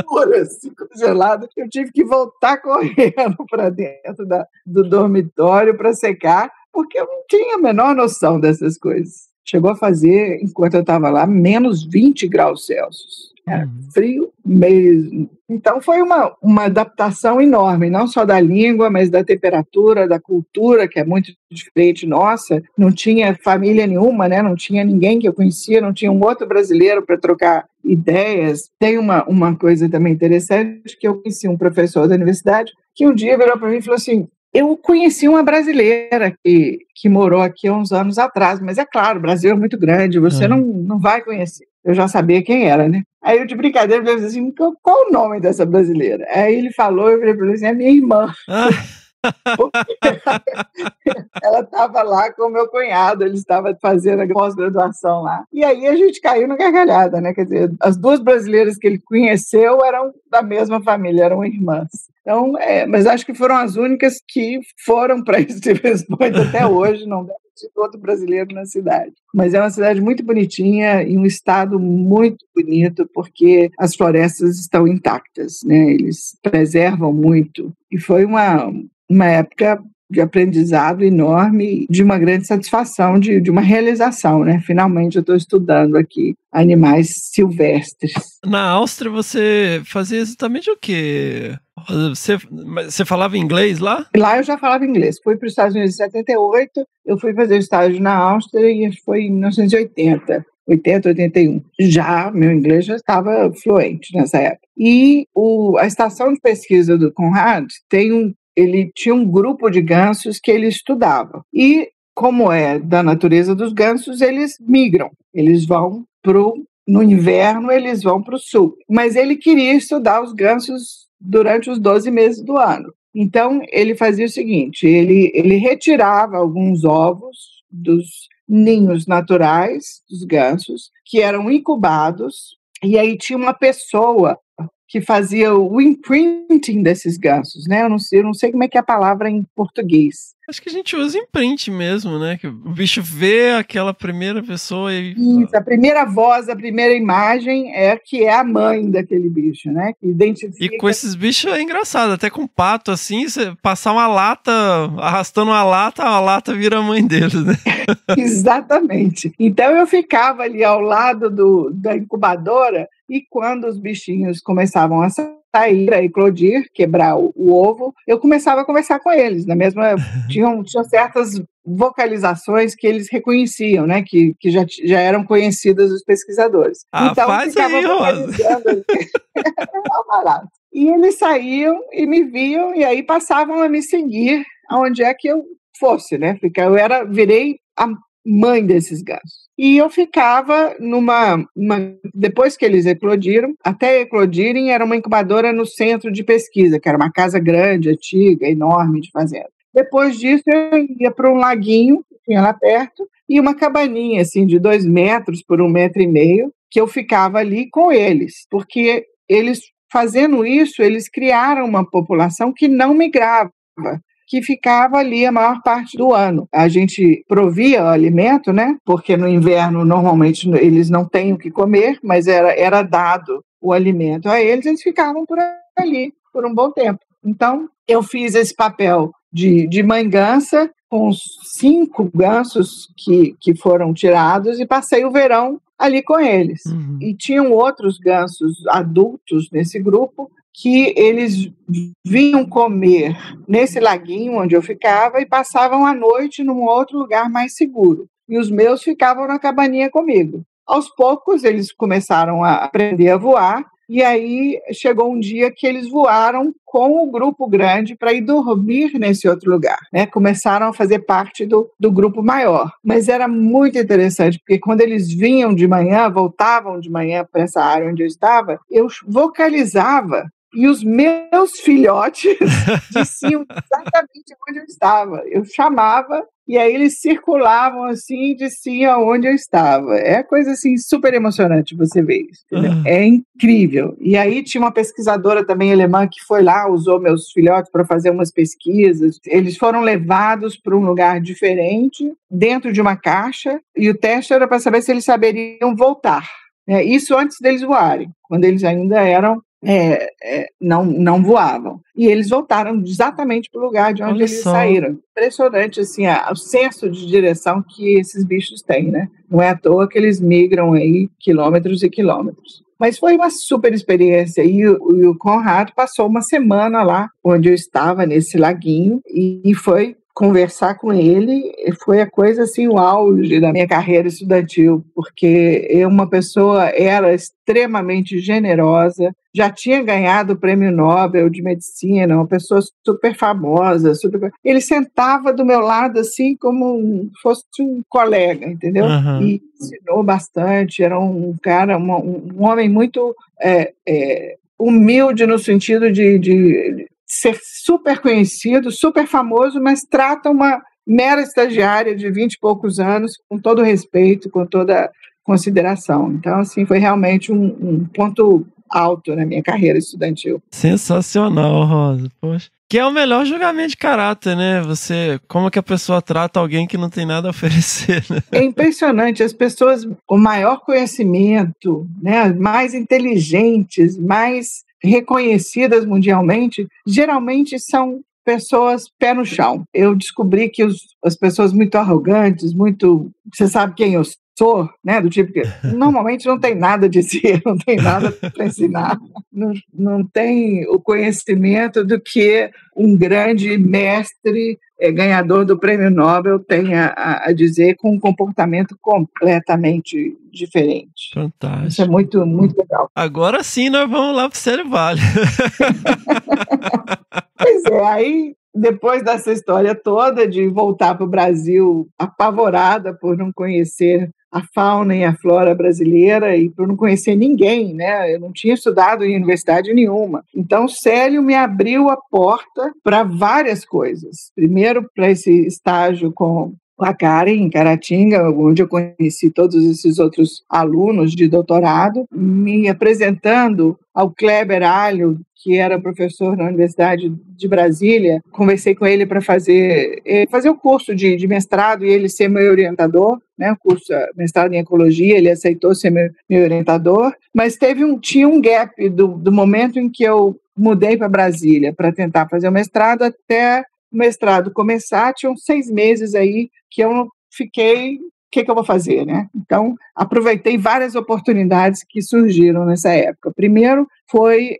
dura, assim, congelada. Eu tive que voltar correndo para dentro do dormitório para secar, porque eu não tinha a menor noção dessas coisas. Chegou a fazer, enquanto eu estava lá, menos 20 graus Celsius. Era frio mesmo. Então foi uma adaptação enorme, não só da língua, mas da temperatura, da cultura, que é muito diferente nossa. Não tinha família nenhuma, né? Não tinha ninguém que eu conhecia, não tinha um outro brasileiro para trocar ideias. Tem uma coisa também interessante, que eu conheci um professor da universidade, que um dia virou para mim e falou assim: eu conheci uma brasileira que morou aqui há uns anos atrás, mas é claro, o Brasil é muito grande, você não vai conhecer. Eu já sabia quem era, né? Aí eu, de brincadeira, falei assim: qual o nome dessa brasileira? Aí ele falou, eu falei assim: é minha irmã. Ela estava lá com o meu cunhado, ele estava fazendo a pós-graduação lá. E aí a gente caiu na gargalhada, né? Quer dizer, as duas brasileiras que ele conheceu eram da mesma família, eram irmãs. Então, mas acho que foram as únicas que foram para Stevens Point até hoje, não deve ter outro brasileiro na cidade. Mas é uma cidade muito bonitinha e um estado muito bonito, porque as florestas estão intactas, né? Eles preservam muito. E foi uma época de aprendizado enorme, de uma grande satisfação, de uma realização, né? Finalmente eu estou estudando aqui animais silvestres. Na Áustria você fazia exatamente o quê? Você falava inglês lá? Lá eu já falava inglês. Fui para os Estados Unidos em 78, eu fui fazer estágio na Áustria e foi em 1980. 80, 81. Meu inglês já estava fluente nessa época. E a estação de pesquisa do Conrad tem ele tinha um grupo de gansos que ele estudava. E, como é da natureza dos gansos, eles migram, eles vão no inverno, eles vão para o sul. Mas ele queria estudar os gansos durante os 12 meses do ano. Então, ele fazia o seguinte, ele retirava alguns ovos dos ninhos naturais dos gansos, que eram incubados, e aí tinha uma pessoa que fazia o imprinting desses gansos, né? Eu não sei como é que é a palavra em português. Acho que a gente usa imprint mesmo, né? Que o bicho vê aquela primeira pessoa e... Isso, a primeira voz, a primeira imagem que é a mãe daquele bicho, né? Que identifica... E com esses bichos é engraçado, até com pato, assim, você passar uma lata, arrastando uma lata, a lata vira a mãe deles, né? Exatamente. Então eu ficava ali ao lado da incubadora e quando os bichinhos começavam a sair, a eclodir, quebrar o ovo, eu começava a conversar com eles. Na mesma, tinham certas vocalizações que eles reconheciam, né? Que já eram conhecidas dos pesquisadores. Então, faz aí, Rosa. E eles saíam e me viam e aí passavam a me seguir aonde é que eu fosse, né? Virei a mãe desses gansos. E eu ficava depois que eles eclodiram, até eclodirem, era uma incubadora no centro de pesquisa, que era uma casa grande, antiga, enorme de fazenda. Depois disso, eu ia para um laguinho, que tinha lá perto, e uma cabaninha, assim, de 2 metros por 1,5 metro, que eu ficava ali com eles, porque eles, fazendo isso, eles criaram uma população que não migrava, que ficava ali a maior parte do ano. A gente provia o alimento, né? Porque no inverno, normalmente, eles não têm o que comer, mas era dado o alimento a eles, eles ficavam por ali por um bom tempo. Então, eu fiz esse papel de mãe gansa, com os 5 gansos que foram tirados, e passei o verão ali com eles. Uhum. E tinham outros gansos adultos nesse grupo, que eles vinham comer nesse laguinho onde eu ficava e passavam a noite num outro lugar mais seguro. E os meus ficavam na cabaninha comigo. Aos poucos, eles começaram a aprender a voar, e aí chegou um dia que eles voaram com o grupo grande para ir dormir nesse outro lugar, né? Começaram a fazer parte do grupo maior. Mas era muito interessante, porque quando eles vinham de manhã, voltavam de manhã para essa área onde eu estava, eu vocalizava e os meus filhotes diziam exatamente onde eu estava. Eu chamava e aí eles circulavam assim e diziam onde eu estava. É coisa assim super emocionante você ver isso, entendeu? É incrível. E aí tinha uma pesquisadora também alemã que foi lá, usou meus filhotes para fazer umas pesquisas. Eles foram levados para um lugar diferente, dentro de uma caixa, e o teste era para saber se eles saberiam voltar. Isso antes deles voarem, quando eles ainda eram não voavam. E eles voltaram exatamente para o lugar de onde eles saíram. Impressionante, assim, o senso de direção que esses bichos têm, né? Não é à toa que eles migram aí quilômetros e quilômetros. Mas foi uma super experiência. E o Conrado passou uma semana lá, onde eu estava, nesse laguinho, e foi conversar com ele, foi a coisa assim, o auge da minha carreira estudantil, porque uma pessoa era extremamente generosa, já tinha ganhado o Prêmio Nobel de Medicina, uma pessoa super famosa, ele sentava do meu lado assim como fosse um colega, entendeu? Uhum. E ensinou bastante, era um cara, um homem muito humilde no sentido de ser super conhecido, super famoso, mas trata uma mera estagiária de 20 e poucos anos com todo respeito, com toda consideração. Então, assim, foi realmente um ponto alto na minha carreira estudantil. Sensacional, Rosa. Poxa. Que é o melhor julgamento de caráter, né? Como que a pessoa trata alguém que não tem nada a oferecer, né? É impressionante. As pessoas com maior conhecimento, né, mais inteligentes, mais reconhecidas mundialmente, geralmente são pessoas pé no chão. Eu descobri que as pessoas muito arrogantes, você sabe quem eu sou, né, do tipo que normalmente não tem nada a dizer, não tem nada para ensinar, não tem o conhecimento do que um grande mestre ganhador do Prêmio Nobel tem a dizer, com um comportamento completamente diferente. Fantástico. Isso é muito, muito legal. Agora sim nós vamos lá para o Célio Vale. Pois é, aí depois dessa história toda de voltar para o Brasil apavorada por não conhecer a fauna e a flora brasileira e por não conhecer ninguém, né? Eu não tinha estudado em universidade nenhuma. Então, Célio me abriu a porta para várias coisas. Primeiro, para esse estágio com a Karen, em Caratinga, onde eu conheci todos esses outros alunos de doutorado, me apresentando ao Kleber Alho, que era professor na Universidade de Brasília. Conversei com ele para fazer o curso de mestrado e ele ser meu orientador, né? O curso mestrado em ecologia, ele aceitou ser meu orientador, mas tinha um gap do momento em que eu mudei para Brasília para tentar fazer o mestrado até o mestrado começar. Tinham 6 meses aí que eu fiquei, o que eu vou fazer, né? Então, aproveitei várias oportunidades que surgiram nessa época. Primeiro foi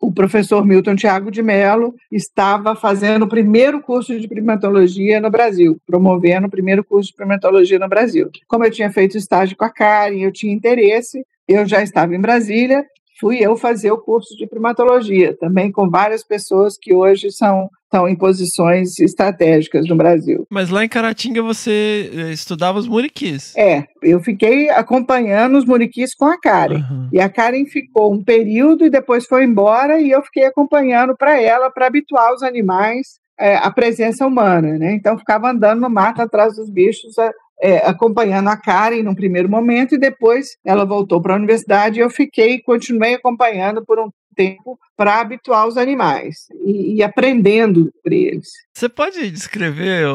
o professor Milton Thiago de Mello estava fazendo o primeiro curso de primatologia no Brasil, promovendo o primeiro curso de primatologia no Brasil. Como eu tinha feito estágio com a Karen, eu tinha interesse, eu já estava em Brasília, fui eu fazer o curso de primatologia, também com várias pessoas que hoje estão em posições estratégicas no Brasil. Mas lá em Caratinga você estudava os muriquis. Eu fiquei acompanhando os muriquis com a Karen. Uhum. E a Karen ficou um período e depois foi embora e eu fiquei acompanhando para ela, para habituar os animais à presença humana, né? Então ficava andando no mato atrás dos bichos, acompanhando a Karen num primeiro momento e depois ela voltou para a universidade e eu continuei acompanhando por um tempo para habituar os animais e aprendendo por eles. Você pode descrever,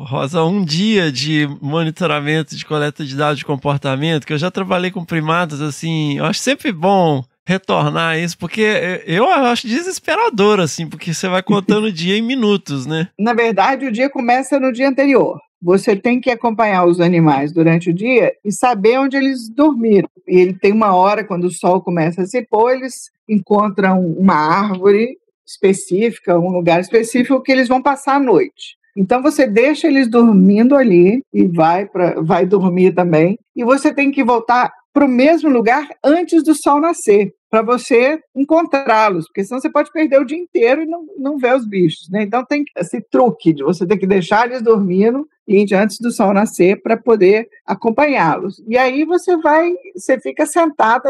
Rosa, um dia de monitoramento de coleta de dados de comportamento? Que eu já trabalhei com primatas, assim, eu acho sempre bom retornar isso, porque eu acho desesperador, assim, porque você vai contando o dia em minutos, né? Na verdade, o dia começa no dia anterior. Você tem que acompanhar os animais durante o dia e saber onde eles dormiram. E ele tem uma hora, quando o sol começa a se pôr, eles encontram uma árvore específica, um lugar específico que eles vão passar a noite. Então você deixa eles dormindo ali e vai dormir também. E você tem que voltar para o mesmo lugar antes do sol nascer, para você encontrá-los, porque senão você pode perder o dia inteiro e não ver os bichos, né? Então tem esse truque de você ter que deixar eles dormindo antes do sol nascer para poder acompanhá-los. E aí você fica sentada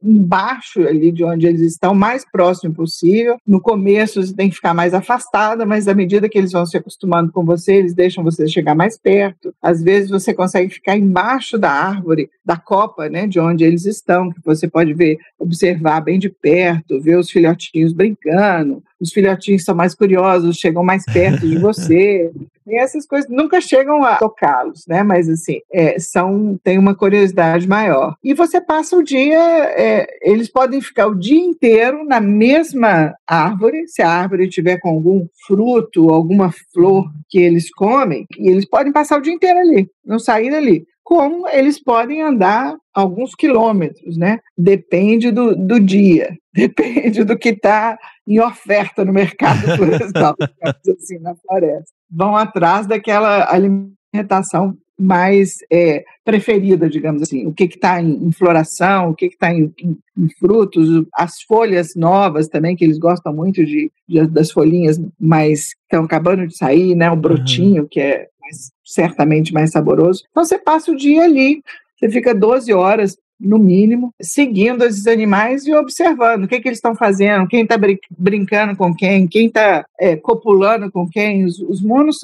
embaixo ali de onde eles estão, mais próximo possível. No começo você tem que ficar mais afastada, mas à medida que eles vão se acostumando com você, eles deixam você chegar mais perto. Às vezes você consegue ficar embaixo da árvore, da copa, né, de onde eles estão, que você pode observar bem de perto, ver os filhotinhos brincando. Os filhotinhos são mais curiosos, chegam mais perto de você. E essas coisas nunca chegam a tocá-los, né? Mas assim, tem uma curiosidade maior. E você passa o dia, eles podem ficar o dia inteiro na mesma árvore, se a árvore tiver com algum fruto, alguma flor que eles comem, e eles podem passar o dia inteiro ali, não sair dali. Como eles podem andar alguns quilômetros, né? Depende do dia, depende do que está em oferta no mercado florestal, assim, na floresta. Vão atrás daquela alimentação mais preferida, digamos assim. O que está em floração, o que está em frutos, as folhas novas também, que eles gostam muito das folhinhas mais que estão acabando de sair, né? O brotinho, que é certamente mais saboroso. Então você passa o dia ali, você fica 12 horas no mínimo, seguindo esses animais e observando o que eles estão fazendo, quem está brincando com quem está copulando com quem. Os monos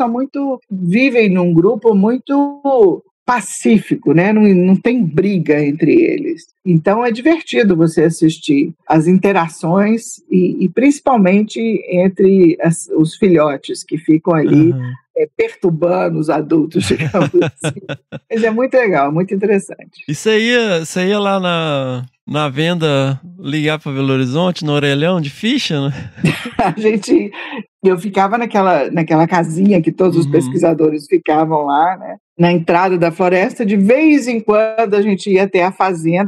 vivem num grupo muito pacífico, né? Não tem briga entre eles. Então é divertido você assistir as interações e principalmente entre os filhotes que ficam ali perturbando os adultos, digamos assim. Mas é muito legal, muito interessante. E você ia lá na venda ligar para Belo Horizonte, no orelhão de ficha, né? Eu ficava naquela casinha que todos os pesquisadores ficavam lá, né? Na entrada da floresta. De vez em quando a gente ia até a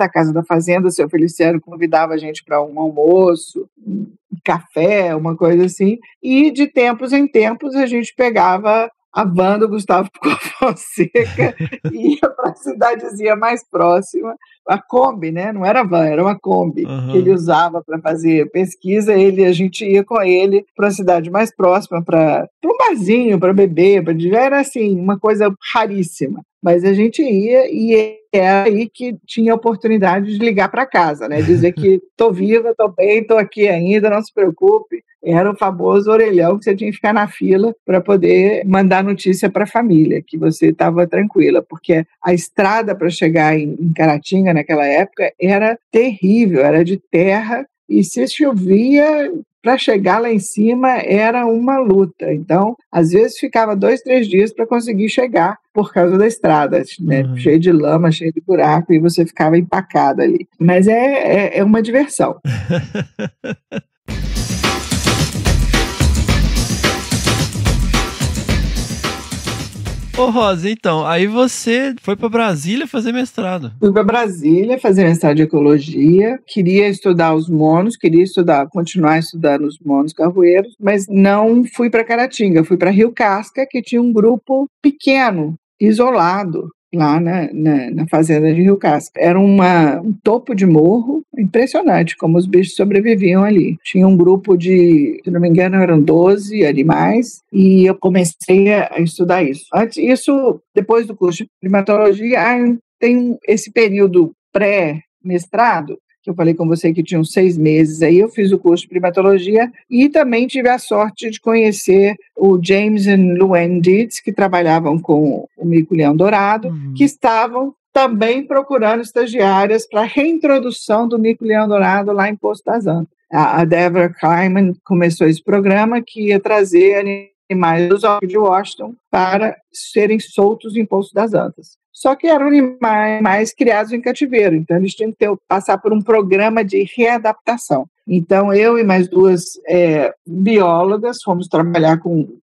casa da fazenda, o seu Feliciano convidava a gente para um almoço, um café, uma coisa assim, e de tempos em tempos a gente pegava a van do Gustavo Fonseca e ia para a cidadezinha mais próxima, a Kombi, né? Não era van, era uma Kombi que ele usava para fazer pesquisa. A gente ia com ele para a cidade mais próxima, para um barzinho, para beber, era assim, uma coisa raríssima. Mas a gente ia e era aí que tinha a oportunidade de ligar para casa, né? Dizer que tô viva, tô bem, tô aqui ainda, não se preocupe. Era o famoso orelhão que você tinha que ficar na fila para poder mandar notícia para a família, que você estava tranquila, porque a estrada para chegar em Caratinga naquela época era terrível, era de terra, e se chovia, para chegar lá em cima era uma luta. Então, às vezes ficava 2, 3 dias para conseguir chegar por causa da estrada, né? Cheio de lama, cheio de buraco, e você ficava empacada ali. Mas é uma diversão. Ô Rosa, então, aí você foi para Brasília fazer mestrado. Fui para Brasília fazer mestrado de ecologia, queria estudar os monos, continuar estudando os monos carvoeiros, mas não fui para Caratinga, fui para Rio Casca, que tinha um grupo pequeno, isolado, lá na fazenda de Rio Casca. Era um topo de morro, impressionante como os bichos sobreviviam ali. Tinha um grupo de, se não me engano, eram 12 animais, e eu comecei a estudar isso. Depois do curso de primatologia, tem esse período pré-mestrado, que eu falei com você que tinha uns 6 meses, aí eu fiz o curso de primatologia e também tive a sorte de conhecer o James e Luann Dietz, que trabalhavam com o mico-leão dourado, que estavam também procurando estagiárias para a reintrodução do mico-leão dourado lá em Poço das Antas. A Deborah Kleiman começou esse programa que ia trazer animais dos zoológicos de Washington para serem soltos em Poço das Antas. Só que eram animais criados em cativeiro, então eles tinham que passar por um programa de readaptação. Então eu e mais 2 biólogas fomos trabalhar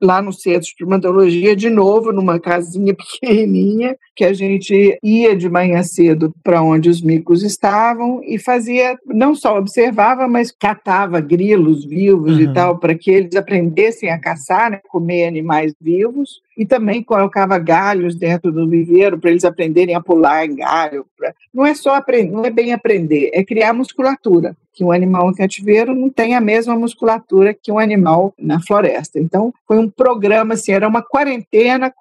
lá no centro de primatologia, de novo, numa casinha pequenininha, que a gente ia de manhã cedo para onde os micos estavam e fazia, não só observava, mas catava grilos vivos e tal, para que eles aprendessem a caçar, né, comer animais vivos, e também colocava galhos dentro do viveiro para eles aprenderem a pular em galho. Não é bem aprender, é criar musculatura, que um animal em cativeiro não tem a mesma musculatura que um animal na floresta. Então, foi um programa, assim, era uma quarentena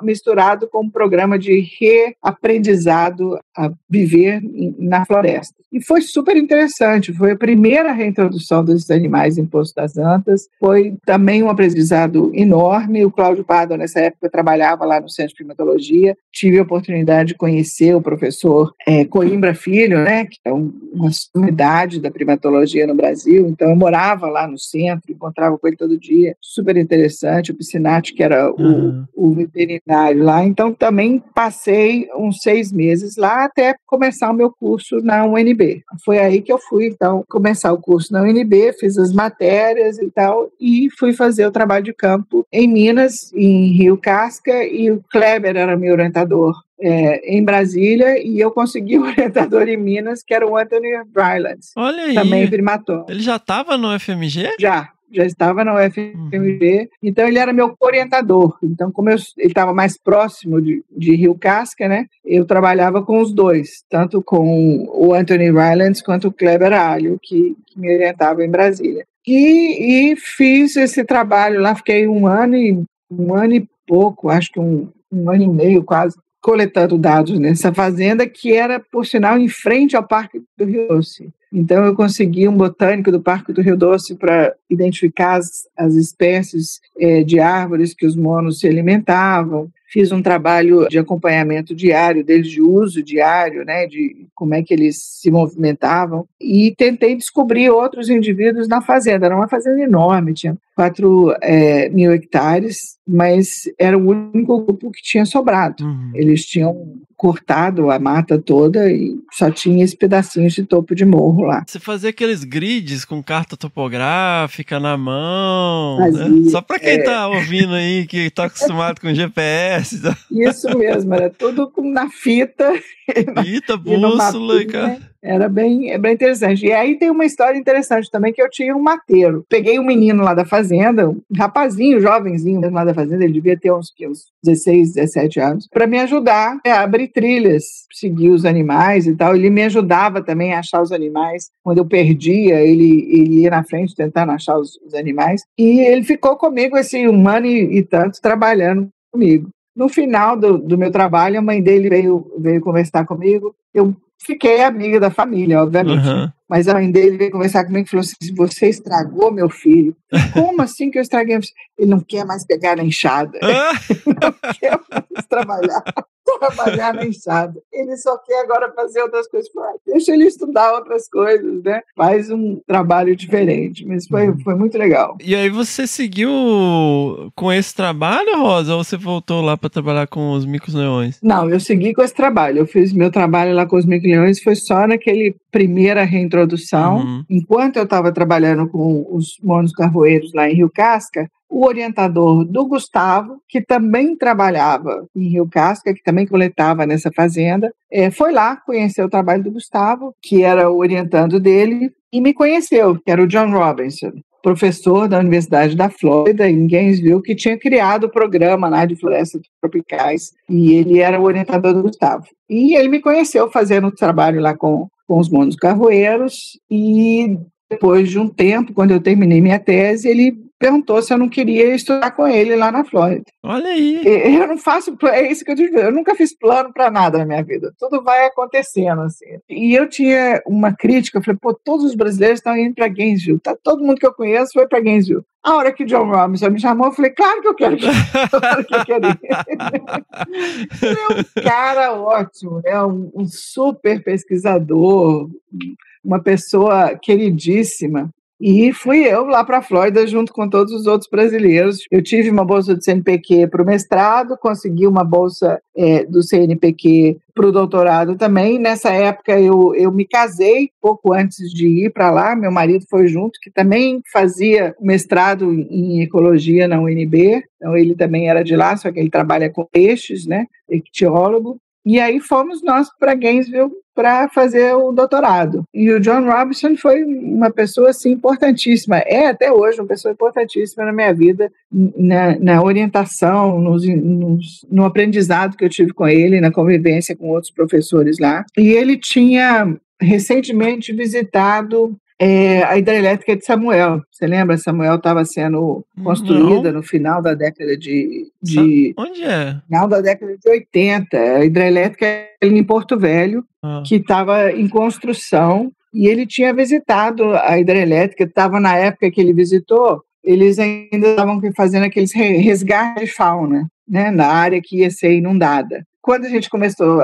misturado com um programa de reaprendizado a viver na floresta. E foi super interessante, foi a primeira reintrodução desses animais em Poço das Antas, foi também um aprendizado enorme. O Cláudio Pardo, nessa época, trabalhava lá no Centro de Primatologia, tive a oportunidade de conhecer o professor Coimbra Filho, né, que é uma sumidade da primatologia no Brasil, então eu morava lá no centro, encontrava com ele todo dia, super interessante, o Piscinati, que era o veterinário lá, então também passei uns 6 meses lá até começar o meu curso na UNB. Foi aí que eu fui, então, começar o curso na UNB, fiz as matérias e tal, e fui fazer o trabalho de campo em Minas, em Rio Casca, e o Kleber era meu orientador em Brasília, e eu consegui um orientador em Minas, que era o Anthony Rylands. Olha aí. Também primatólogo. Ele já estava no FMG? Já estava na UFMG, então ele era meu orientador. Então, como ele estava mais próximo de Rio Casca, né, eu trabalhava com os dois, tanto com o Anthony Rylands quanto o Kleber Alho, que me orientava em Brasília. E fiz esse trabalho lá, fiquei um ano e pouco, acho que um ano e meio quase, coletando dados nessa fazenda, que era, por sinal, em frente ao Parque do Rio Doce. Então, eu consegui um botânico do Parque do Rio Doce para identificar as espécies de árvores que os monos se alimentavam. Fiz um trabalho de acompanhamento diário deles, de uso diário, né, de como é que eles se movimentavam, e tentei descobrir outros indivíduos na fazenda. Era uma fazenda enorme, tinha 4.000 hectares, mas era o único grupo que tinha sobrado. Eles tinham cortado a mata toda e só tinha esse pedacinho de topo de morro lá. Você fazia aqueles grids com carta topográfica na mão, fazia, né? Só para quem tá ouvindo aí, que tá acostumado com GPS. Isso mesmo, era tudo na fita. Fita, bússola, cara. Era bem interessante. E aí tem uma história interessante também, que eu tinha um mateiro. Peguei um menino lá da fazenda, um rapazinho, jovenzinho lá da fazenda, ele devia ter uns 16, 17 anos, para me ajudar a abrir trilhas, seguir os animais e tal. Ele me ajudava também a achar os animais. Quando eu perdia, ele ia na frente tentando achar os animais. E ele ficou comigo esse 1 ano e tanto trabalhando comigo. No final do meu trabalho, a mãe dele veio conversar comigo. Eu fiquei amiga da família, obviamente. Uhum. Mas a mãe dele veio conversar comigo e falou assim: você estragou meu filho. Como assim que eu estraguei? Ele não quer mais pegar na enxada. Não quer mais trabalhar na enxada. Ele só quer agora fazer outras coisas. Deixa ele estudar outras coisas, né? Faz um trabalho diferente. Mas foi muito legal. E aí você seguiu com esse trabalho, Rosa? Ou você voltou lá para trabalhar com os micos-leões? Não, eu segui com esse trabalho. Eu fiz meu trabalho lá com os micos-leões, foi só naquele primeira reintrodução. Uhum. Enquanto eu estava trabalhando com os monos carvoeiros lá em Rio Casca, o orientador do Gustavo, que também trabalhava em Rio Casca, que também coletava nessa fazenda, foi lá conhecer o trabalho do Gustavo, que era o orientando dele, e me conheceu, que era o John Robinson, professor da Universidade da Flórida, em Gainesville, que tinha criado o programa lá de florestas tropicais, e ele era o orientador do Gustavo. E ele me conheceu fazendo o trabalho lá com os monos carvoeiros, e depois de um tempo, quando eu terminei minha tese, ele perguntou se eu não queria estudar com ele lá na Flórida. Olha aí! Eu não faço, é isso que eu digo, eu nunca fiz plano para nada na minha vida, tudo vai acontecendo assim. E eu tinha uma crítica, eu falei, todos os brasileiros estão indo para Gainesville, todo mundo que eu conheço foi para Gainesville. A hora que John Robinson me chamou, eu falei, claro que eu quero ir. Ele é um cara ótimo, né? Um super pesquisador, uma pessoa queridíssima. E fui eu lá para a Flórida junto com todos os outros brasileiros. Eu tive uma bolsa do CNPq para o mestrado, consegui uma bolsa do CNPq para o doutorado também. Nessa época eu me casei pouco antes de ir para lá. Meu marido foi junto, que também fazia mestrado em ecologia na UNB. Então ele também era de lá, só que ele trabalha com peixes, né? Ictiólogo. E aí fomos nós para Gainesville para fazer o doutorado. E o John Robinson foi uma pessoa assim, importantíssima, até hoje uma pessoa importantíssima na minha vida, na orientação, no aprendizado que eu tive com ele, na convivência com outros professores lá. E ele tinha recentemente visitado a hidrelétrica de Samuel. Você lembra? Samuel estava sendo construída no final da década de Onde é? Final da década de 80. A hidrelétrica em Porto Velho, que estava em construção, e ele tinha visitado a hidrelétrica. Estava na época que ele visitou, eles ainda estavam fazendo aqueles resgates de fauna, né, na área que ia ser inundada. Quando a gente começou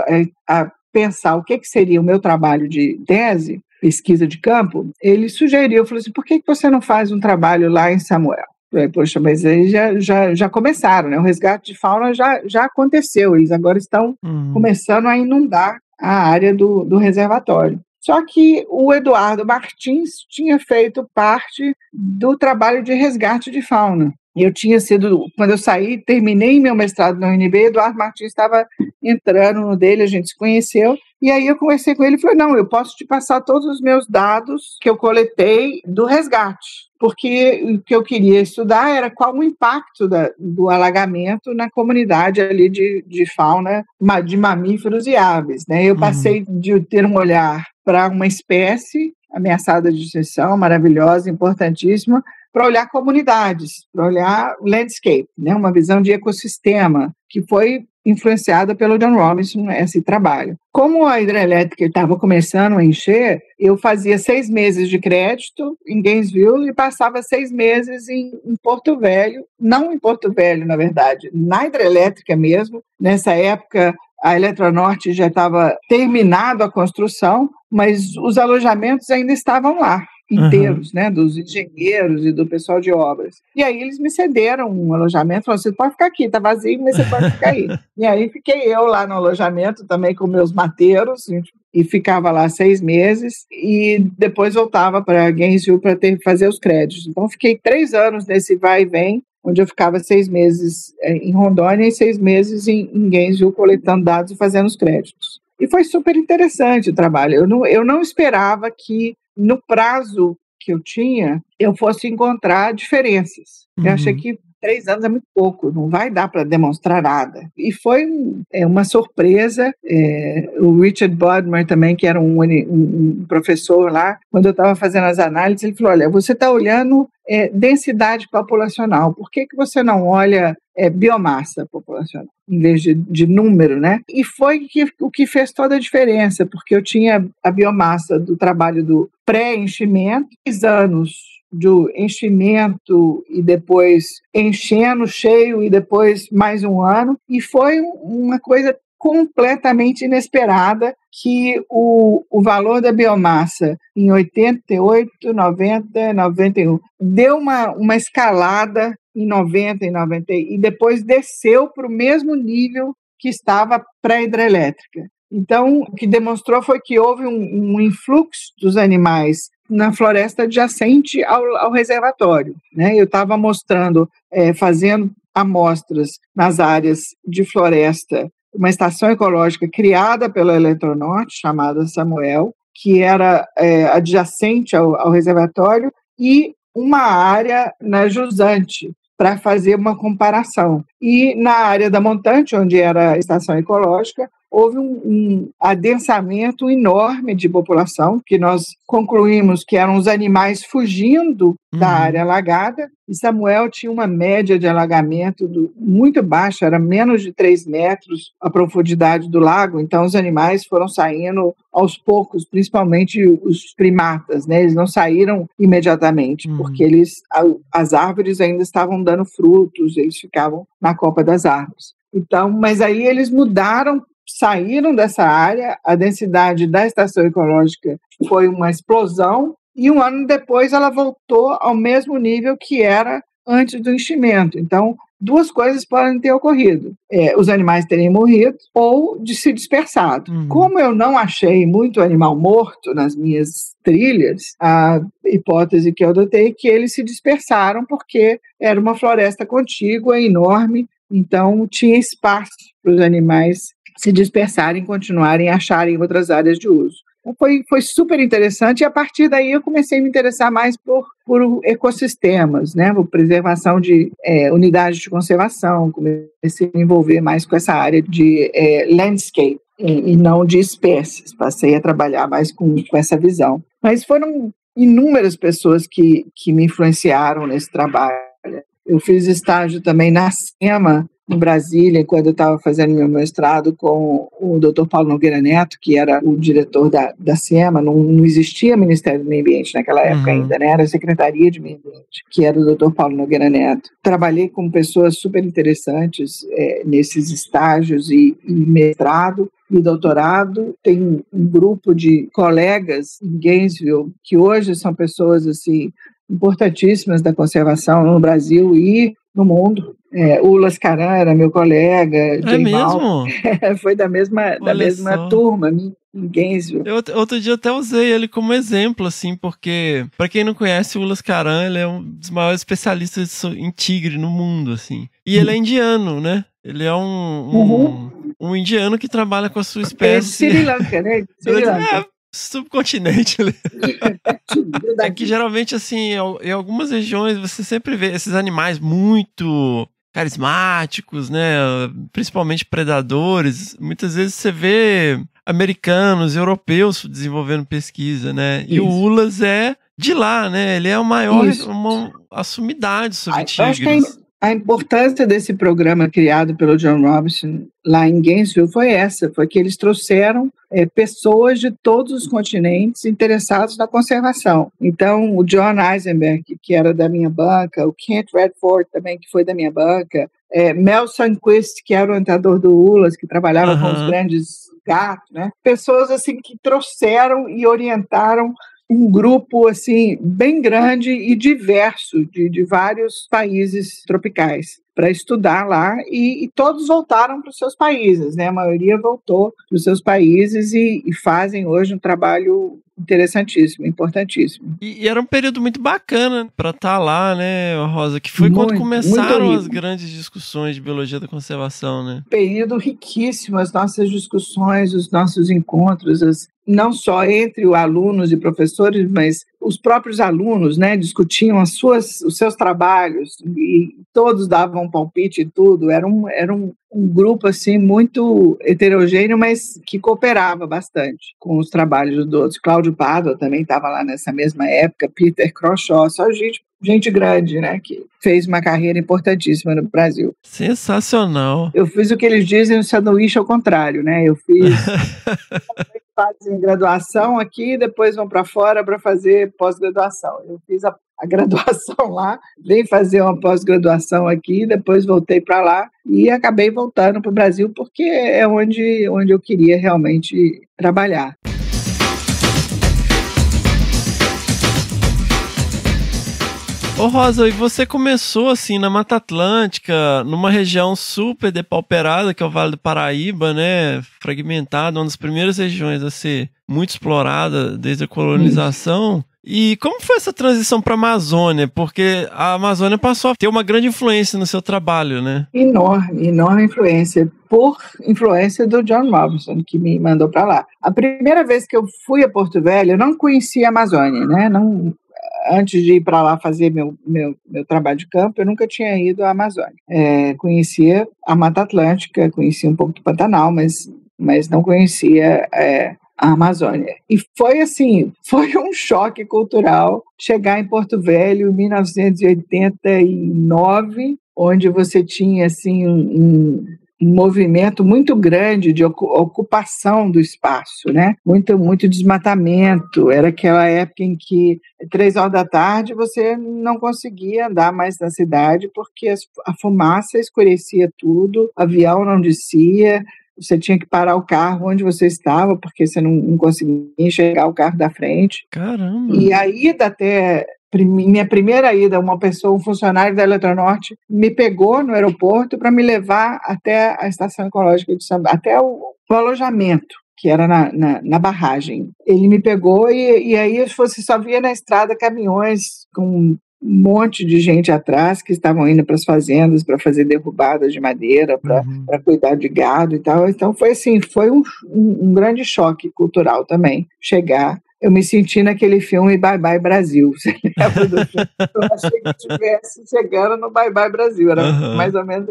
a pensar o que seria o meu trabalho de tese, pesquisa de campo, ele sugeriu, falou assim, por que você não faz um trabalho lá em Samuel? Eu falei, poxa, mas aí já começaram, né? O resgate de fauna já aconteceu, eles agora estão começando a inundar a área do reservatório. Só que o Eduardo Martins tinha feito parte do trabalho de resgate de fauna. Eu tinha sido, quando eu saí, terminei meu mestrado na UNB, Eduardo Martins estava entrando no dele, a gente se conheceu, e aí eu conversei com ele e falei, não, eu posso te passar todos os meus dados que eu coletei do resgate, porque o que eu queria estudar era qual o impacto do alagamento na comunidade ali de fauna, de mamíferos e aves, né? Eu passei de ter um olhar para uma espécie ameaçada de extinção, maravilhosa, importantíssima, para olhar comunidades, para olhar landscape, né? Uma visão de ecossistema, que foi influenciada pelo John Robinson, esse trabalho. Como a hidrelétrica estava começando a encher, eu fazia 6 meses de crédito em Gainesville e passava 6 meses em Porto Velho, não em Porto Velho, na verdade, na hidrelétrica mesmo. Nessa época, a Eletronorte já estava terminado a construção, mas os alojamentos ainda estavam lá, inteiros, né, dos engenheiros e do pessoal de obras. E aí eles me cederam um alojamento, falaram, você pode ficar aqui, tá vazio, mas você pode ficar aí. E aí fiquei eu lá no alojamento também com meus mateiros, e ficava lá 6 meses, e depois voltava para Gainesville para fazer os créditos. Então fiquei 3 anos nesse vai e vem, onde eu ficava 6 meses em Rondônia e 6 meses em Gainesville coletando dados e fazendo os créditos. E foi super interessante o trabalho. Eu não esperava que, no prazo que eu tinha, eu fosse encontrar diferenças. Eu achei que 3 anos é muito pouco, não vai dar para demonstrar nada. E foi uma surpresa. O Richard Bodmer também, que era um professor lá, quando eu estava fazendo as análises, ele falou, olha, você está olhando densidade populacional, por que você não olha biomassa populacional, em vez de número, né? E foi o que fez toda a diferença, porque eu tinha a biomassa do trabalho do pré-enchimento, 6 anos do enchimento e depois enchendo, cheio, e depois mais 1 ano, e foi uma coisa completamente inesperada, que o valor da biomassa em 88, 90, 91 deu uma escalada em 90 e 90 e depois desceu para o mesmo nível que estava pré-hidrelétrica. Então, o que demonstrou foi que houve um influxo dos animais na floresta adjacente ao reservatório, né? Eu estava mostrando, fazendo amostras nas áreas de floresta, uma estação ecológica criada pela Eletronorte, chamada Samuel, que era adjacente ao reservatório, e uma área na jusante, para fazer uma comparação. E na área da montante, onde era a estação ecológica, houve um adensamento enorme de população, que nós concluímos que eram os animais fugindo da área alagada, e Samuel tinha uma média de alagamento muito baixa, era menos de 3 metros a profundidade do lago, então os animais foram saindo aos poucos, principalmente os primatas, né? Eles não saíram imediatamente, porque as árvores ainda estavam dando frutos, eles ficavam na copa das árvores. Então, mas aí eles mudaram, saíram dessa área, a densidade da estação ecológica foi uma explosão, e 1 ano depois ela voltou ao mesmo nível que era antes do enchimento. Então, 2 coisas podem ter ocorrido: os animais terem morrido ou de se dispersado. Como eu não achei muito animal morto nas minhas trilhas, a hipótese que eu adotei é que eles se dispersaram porque era uma floresta contígua, enorme, então tinha espaço para os animais se dispersarem, continuarem a acharem outras áreas de uso. Então foi super interessante, e a partir daí eu comecei a me interessar mais por ecossistemas, né, por preservação de unidades de conservação, comecei a me envolver mais com essa área de landscape e não de espécies, passei a trabalhar mais com essa visão. Mas foram inúmeras pessoas que me influenciaram nesse trabalho. Eu fiz estágio também na SEMA, em Brasília, quando eu estava fazendo meu mestrado com o Dr. Paulo Nogueira Neto, que era o diretor da SEMA. Não existia Ministério do Meio Ambiente naquela época ainda, né? Era a Secretaria de Meio Ambiente, que era o Dr. Paulo Nogueira Neto. Trabalhei com pessoas super interessantes nesses estágios e mestrado e doutorado. Tem um grupo de colegas em Gainesville que hoje são pessoas assim importantíssimas da conservação no Brasil e no mundo. O Lascaran era meu colega. É mesmo? Foi da mesma turma, em Gainesville. Outro dia eu até usei ele como exemplo, assim, porque, para quem não conhece, o Lascaran, ele é um dos maiores especialistas em tigre no mundo, assim. E ele é indiano, né? Ele é um indiano que trabalha com a sua espécie. Sri Lanka, né? Sri Lanka. Subcontinente ali. É que geralmente, assim, em algumas regiões você sempre vê esses animais muito carismáticos, né? Principalmente predadores. Muitas vezes você vê americanos, europeus desenvolvendo pesquisa, né? E o Ulas é de lá, né? Ele é o maior, uma sumidade sobre tigres. A importância desse programa criado pelo John Robinson lá em Gainesville foi que eles trouxeram pessoas de todos os continentes interessados na conservação. Então, o John Eisenberg, que era da minha banca, o Kent Redford também, que foi da minha banca, Mel Sundquist, que era o orientador do Ulas, que trabalhava com os grandes gatos, né? Pessoas assim que trouxeram e orientaram um grupo assim bem grande e diverso de vários países tropicais para estudar lá, e todos voltaram para os seus países, né? A maioria voltou para os seus países e fazem hoje um trabalho interessantíssimo, importantíssimo. E era um período muito bacana para estar lá, né, Rosa? Que foi quando começaram as grandes discussões de biologia da conservação, né? Período riquíssimo, as nossas discussões, os nossos encontros, não só entre os alunos e professores, mas os próprios alunos, né, discutiam os seus trabalhos e todos davam um palpite e tudo. Era um grupo assim muito heterogêneo, mas que cooperava bastante com os trabalhos dos outros. Cláudio Pádua também estava lá nessa mesma época, Peter Croshaw, só gente grande, né, que fez uma carreira importantíssima no Brasil. Sensacional. Eu fiz o que eles dizem no sanduíche ao contrário, né? Eu fiz fazem graduação aqui, depois vão para fora para fazer pós-graduação. Eu fiz a graduação lá, vim fazer uma pós-graduação aqui, depois voltei para lá e acabei voltando para o Brasil porque é onde eu queria realmente trabalhar. Ô Rosa, e você começou assim na Mata Atlântica, numa região super depauperada, que é o Vale do Paraíba, né? Fragmentada, uma das primeiras regiões a ser muito explorada desde a colonização. E como foi essa transição para a Amazônia? Porque a Amazônia passou a ter uma grande influência no seu trabalho, né? Enorme influência. Por influência do John Robinson, que me mandou para lá. A primeira vez que eu fui a Porto Velho, eu não conhecia a Amazônia, né? Antes de ir para lá fazer meu trabalho de campo, eu nunca tinha ido à Amazônia. Conhecia a Mata Atlântica, conhecia um pouco do Pantanal, mas não conhecia a Amazônia. E foi um choque cultural chegar em Porto Velho em 1989, onde você tinha assim um movimento muito grande de ocupação do espaço, né? Muito desmatamento. Era aquela época em que 3 horas da tarde você não conseguia andar mais na cidade porque a fumaça escurecia tudo, avião não descia, você tinha que parar o carro onde você estava porque você não conseguia enxergar o carro da frente. Caramba! E a ida até... Minha primeira ida, um funcionário da Eletronorte me pegou no aeroporto para me levar até a estação ecológica de Samba, até o alojamento, que era na barragem. Ele me pegou e aí você só via na estrada caminhões com um monte de gente atrás que estavam indo para as fazendas para fazer derrubadas de madeira, para cuidar de gado e tal. Então foi um grande choque cultural também chegar. Eu me senti naquele filme Bye Bye Brasil. Você lembra do filme? Eu achei que estivesse chegando no Bye Bye Brasil. Era mais ou menos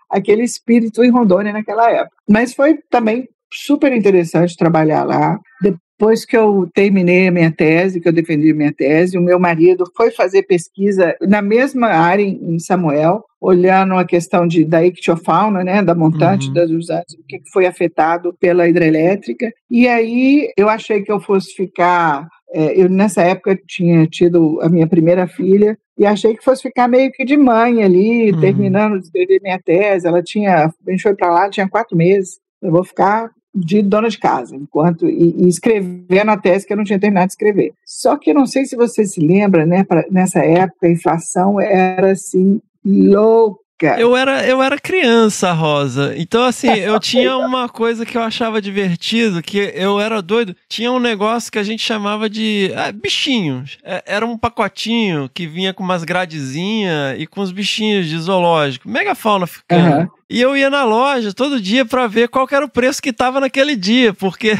aquele espírito em Rondônia naquela época. Mas foi também super interessante trabalhar lá. Depois que eu terminei a minha tese, que eu defendi a minha tese, o meu marido foi fazer pesquisa na mesma área em Samuel, olhando a questão da ictiofauna, né, da montante das usantes, o que foi afetado pela hidrelétrica. E aí eu achei que eu fosse ficar... eu nessa época tinha tido a minha primeira filha e achei que fosse ficar meio que de mãe ali, terminando de escrever minha tese. A gente foi para lá, tinha 4 meses. Eu vou ficar de dona de casa, e escrevendo a tese que eu não tinha terminado de escrever. Só que eu não sei se você se lembra, né, nessa época a inflação era assim, louca. Eu era criança, Rosa. Então, assim, eu tinha uma coisa que eu achava divertido, que eu era doido. Tinha um negócio que a gente chamava de bichinhos. Era um pacotinho que vinha com umas gradezinhas e com os bichinhos de zoológico. Megafauna africana. E eu ia na loja todo dia pra ver qual que era o preço que tava naquele dia, porque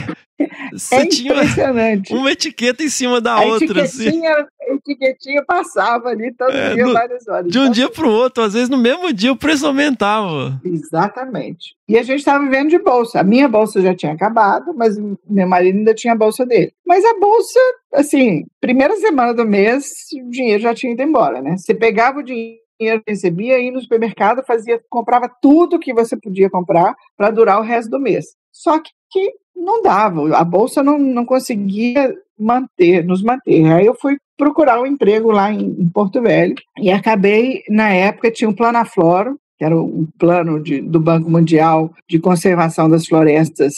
você tinha uma etiqueta em cima da outra. A etiquetinha passava ali todo dia, várias horas. De um dia pro outro, às vezes no mesmo dia o preço aumentava. Exatamente. E a gente estava vivendo de bolsa. A minha bolsa já tinha acabado, mas meu marido ainda tinha a bolsa dele. Mas a bolsa, assim, primeira semana do mês, o dinheiro já tinha ido embora, né? Você pegava o dinheiro que recebia, ia no supermercado, comprava tudo que você podia comprar para durar o resto do mês. Só que não dava, a bolsa não conseguia nos manter. Aí eu fui procurar um emprego lá em Porto Velho e acabei, na época, tinha um Planafloro, que era um plano do Banco Mundial de conservação das florestas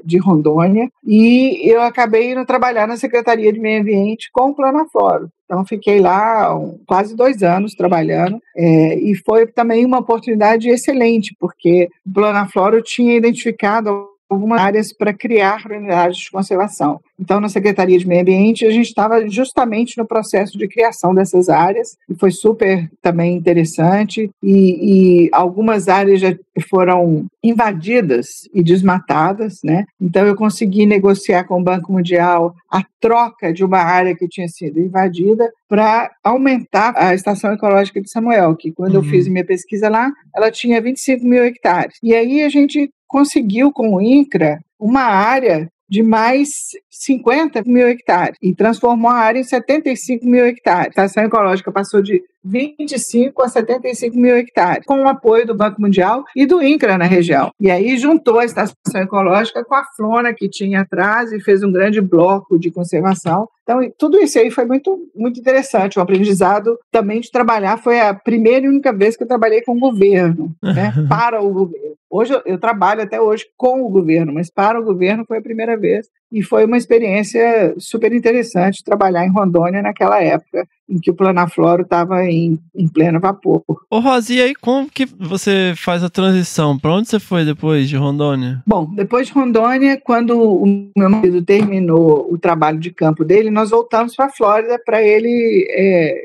de Rondônia, e eu acabei indo trabalhar na Secretaria de Meio Ambiente com o Planafloro. Então, fiquei lá quase 2 anos trabalhando, e foi também uma oportunidade excelente, porque o Planafloro tinha identificado algumas áreas para criar unidades de conservação. Então, na Secretaria de Meio Ambiente, a gente estava justamente no processo de criação dessas áreas, e foi super também interessante, e algumas áreas já foram invadidas e desmatadas, né? Então, eu consegui negociar com o Banco Mundial a troca de uma área que tinha sido invadida para aumentar a Estação Ecológica de Samuel, que quando eu fiz minha pesquisa lá, ela tinha 25 mil hectares. E aí a gente conseguiu, com o INCRA, uma área de mais 50 mil hectares e transformou a área em 75 mil hectares. A Estação Ecológica passou de 25 a 75 mil hectares, com o apoio do Banco Mundial e do INCRA na região. E aí juntou a Estação Ecológica com a Flona que tinha atrás e fez um grande bloco de conservação. Então, tudo isso aí foi muito, muito interessante. O aprendizado também de trabalhar foi a primeira e única vez que eu trabalhei com o governo, né, para o governo. Hoje eu trabalho até hoje com o governo, mas para o governo foi a primeira vez. E foi uma experiência super interessante trabalhar em Rondônia naquela época em que o Planaflora estava em pleno vapor. Ô Rosi, e aí como que você faz a transição? Para onde você foi depois de Rondônia? Bom, depois de Rondônia, quando o meu marido terminou o trabalho de campo dele, nós voltamos para a Flórida para ele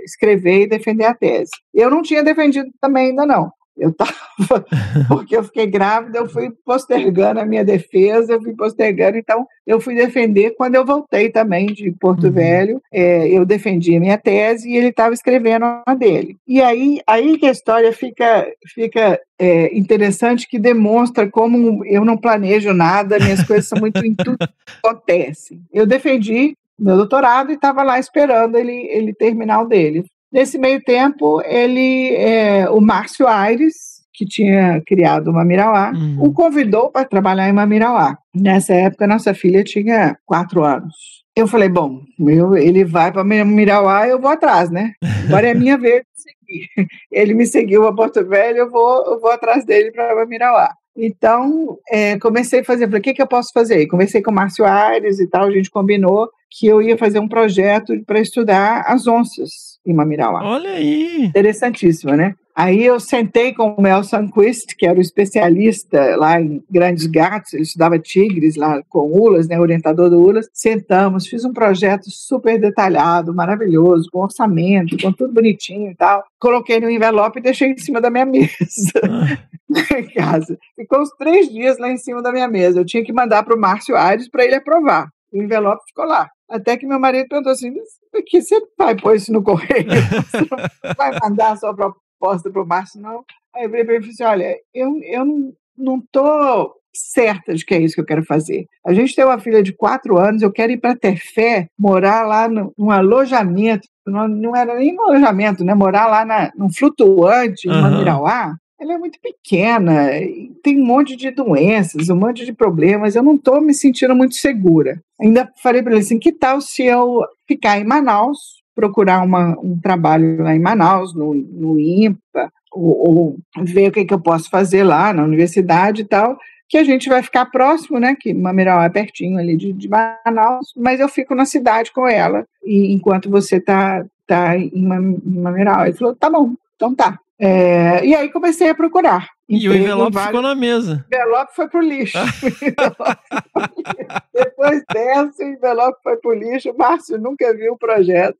escrever e defender a tese. Eu não tinha defendido também ainda não. Eu estava, porque eu fiquei grávida, eu fui postergando a minha defesa, então eu fui defender quando eu voltei também de Porto Velho, eu defendi a minha tese e ele estava escrevendo a dele. E aí que a história fica interessante, que demonstra como eu não planejo nada, minhas coisas são muito intuitivas, acontecem. Eu defendi meu doutorado e estava lá esperando ele terminar o dele. Nesse meio tempo, o Márcio Aires, que tinha criado o Mamirauá, o convidou para trabalhar em Mamirauá. Nessa época, nossa filha tinha 4 anos. Eu falei, bom, ele vai para Mamirauá, eu vou atrás, né? Agora é a minha vez de seguir. Ele me seguiu a Porto Velho, eu vou atrás dele para Mamirauá. Então, comecei a fazer, falei, o que eu posso fazer? Comecei com o Márcio Aires e tal, a gente combinou que eu ia fazer um projeto para estudar as onças em Mamirauá. Olha aí! Interessantíssimo, né? Aí eu sentei com o Mel Sandquist, que era o especialista lá em grandes gatos, ele estudava tigres lá com Ulas, né, orientador do Ulas. Sentamos, fiz um projeto super detalhado, maravilhoso, com orçamento, com tudo bonitinho e tal. Coloquei no envelope e deixei em cima da minha mesa em casa. Ficou uns 3 dias lá em cima da minha mesa. Eu tinha que mandar para o Márcio Aires para ele aprovar. O envelope ficou lá. Até que meu marido perguntou assim, por que você vai pôr isso no correio? Você não vai mandar a sua proposta para o Márcio, não? Aí eu falei para ele, olha, eu não estou certa de que é isso que eu quero fazer. A gente tem uma filha de 4 anos, eu quero ir para Tefé, morar lá num alojamento, não era nem um alojamento, né? Morar lá num flutuante, em Mamirauá. Ela é muito pequena, tem um monte de doenças, um monte de problemas, eu não estou me sentindo muito segura. Ainda falei para ele assim, que tal se eu ficar em Manaus, procurar um trabalho lá em Manaus, no INPA, ou ver o que eu posso fazer lá na universidade e tal, que a gente vai ficar próximo, né, que Mamirauá é pertinho ali de Manaus, mas eu fico na cidade com ela, e enquanto você tá em Mamirauá. Ele falou, tá bom, então tá. E aí comecei a procurar. E o envelope ficou na mesa. O envelope foi pro lixo. Depois dessa, o envelope foi pro lixo. O Márcio nunca viu o projeto,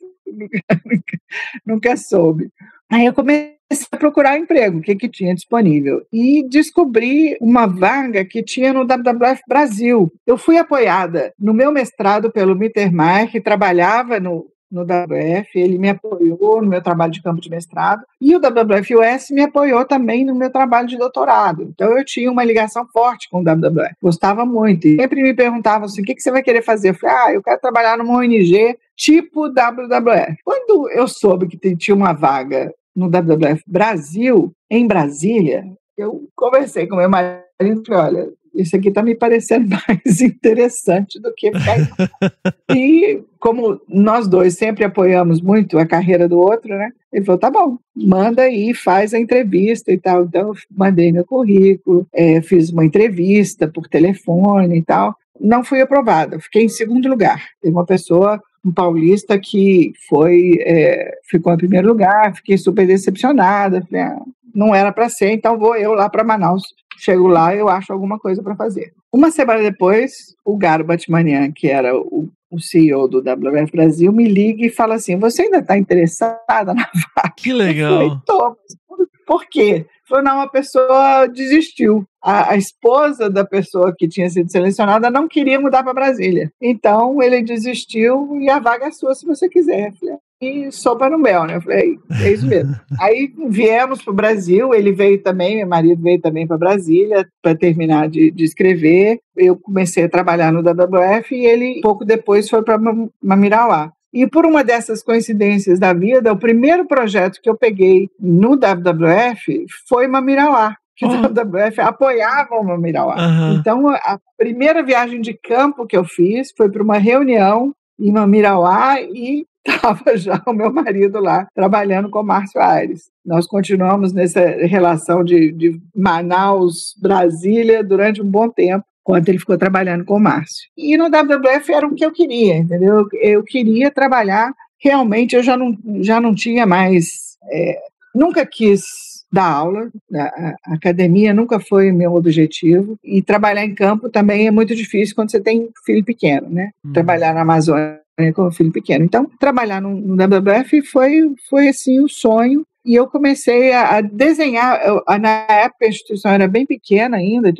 nunca soube. Aí eu comecei a procurar emprego, o que tinha disponível. E descobri uma vaga que tinha no WWF Brasil. Eu fui apoiada no meu mestrado pelo Mittermeier, que trabalhava no WWF, ele me apoiou no meu trabalho de campo de mestrado, e o WWF-US me apoiou também no meu trabalho de doutorado. Então eu tinha uma ligação forte com o WWF, gostava muito, e sempre me perguntavam assim, o que você vai querer fazer? Eu falei, eu quero trabalhar numa ONG tipo WWF. Quando eu soube que tinha uma vaga no WWF Brasil, em Brasília, eu conversei com meu marido e falei, olha, isso aqui está me parecendo mais interessante do que ficar aí. E como nós dois sempre apoiamos muito a carreira do outro, né? Ele falou, tá bom, manda aí, faz a entrevista e tal. Então eu mandei meu currículo, fiz uma entrevista por telefone e tal. Não fui aprovada, fiquei em 2º lugar. Teve uma pessoa, um paulista, que ficou em 1º lugar, fiquei super decepcionada, falei, não era para ser, então vou eu lá para Manaus. Chego lá, eu acho alguma coisa para fazer. Uma semana depois, o Garo Batmanian, que era o CEO do WWF Brasil, me liga e fala assim, você ainda está interessada na vaga? Que legal. Eu falei, tô. Por quê? Falou, não, a pessoa desistiu. A esposa da pessoa que tinha sido selecionada não queria mudar para Brasília. Então, ele desistiu e a vaga é sua se você quiser. Eu falei, e sopa no mel, né? Eu falei, é isso mesmo. Aí viemos para o Brasil, ele veio também, meu marido veio também para Brasília para terminar de escrever. Eu comecei a trabalhar no WWF e ele, pouco depois, foi para Mamirauá. E por uma dessas coincidências da vida, o primeiro projeto que eu peguei no WWF foi Mamirauá, que o WWF apoiava o Mamirauá. Então, a primeira viagem de campo que eu fiz foi para uma reunião em Mamirauá e estava já o meu marido lá, trabalhando com o Márcio Aires. Nós continuamos nessa relação de Manaus-Brasília durante um bom tempo, enquanto ele ficou trabalhando com o Márcio. E no WWF era o que eu queria, entendeu? Eu queria trabalhar, realmente eu já não tinha mais, nunca quis dar aula, a academia nunca foi meu objetivo, e trabalhar em campo também é muito difícil quando você tem filho pequeno, né? Trabalhar na Amazônia com um filho pequeno. Então, trabalhar no WWF foi assim, um sonho. E eu comecei a desenhar. Na época, a instituição era bem pequena ainda,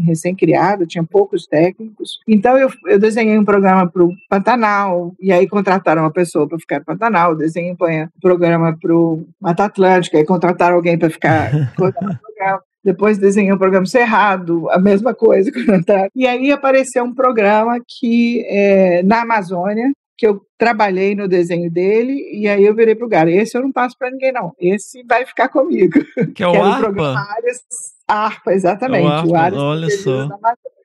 recém-criada, tinha poucos técnicos. Então, eu desenhei um programa para o Pantanal, e aí contrataram uma pessoa para ficar no Pantanal. Desenhei um programa para o Mata Atlântica, aí contrataram alguém para ficar coordenando o programa. Depois desenhei um programa Cerrado, a mesma coisa. E aí apareceu um programa na Amazônia, que eu trabalhei no desenho dele, e aí eu virei pro Garo, esse eu não passo para ninguém não, esse vai ficar comigo. Que é o ARPA? ARPA, exatamente. O ARPA, olha só.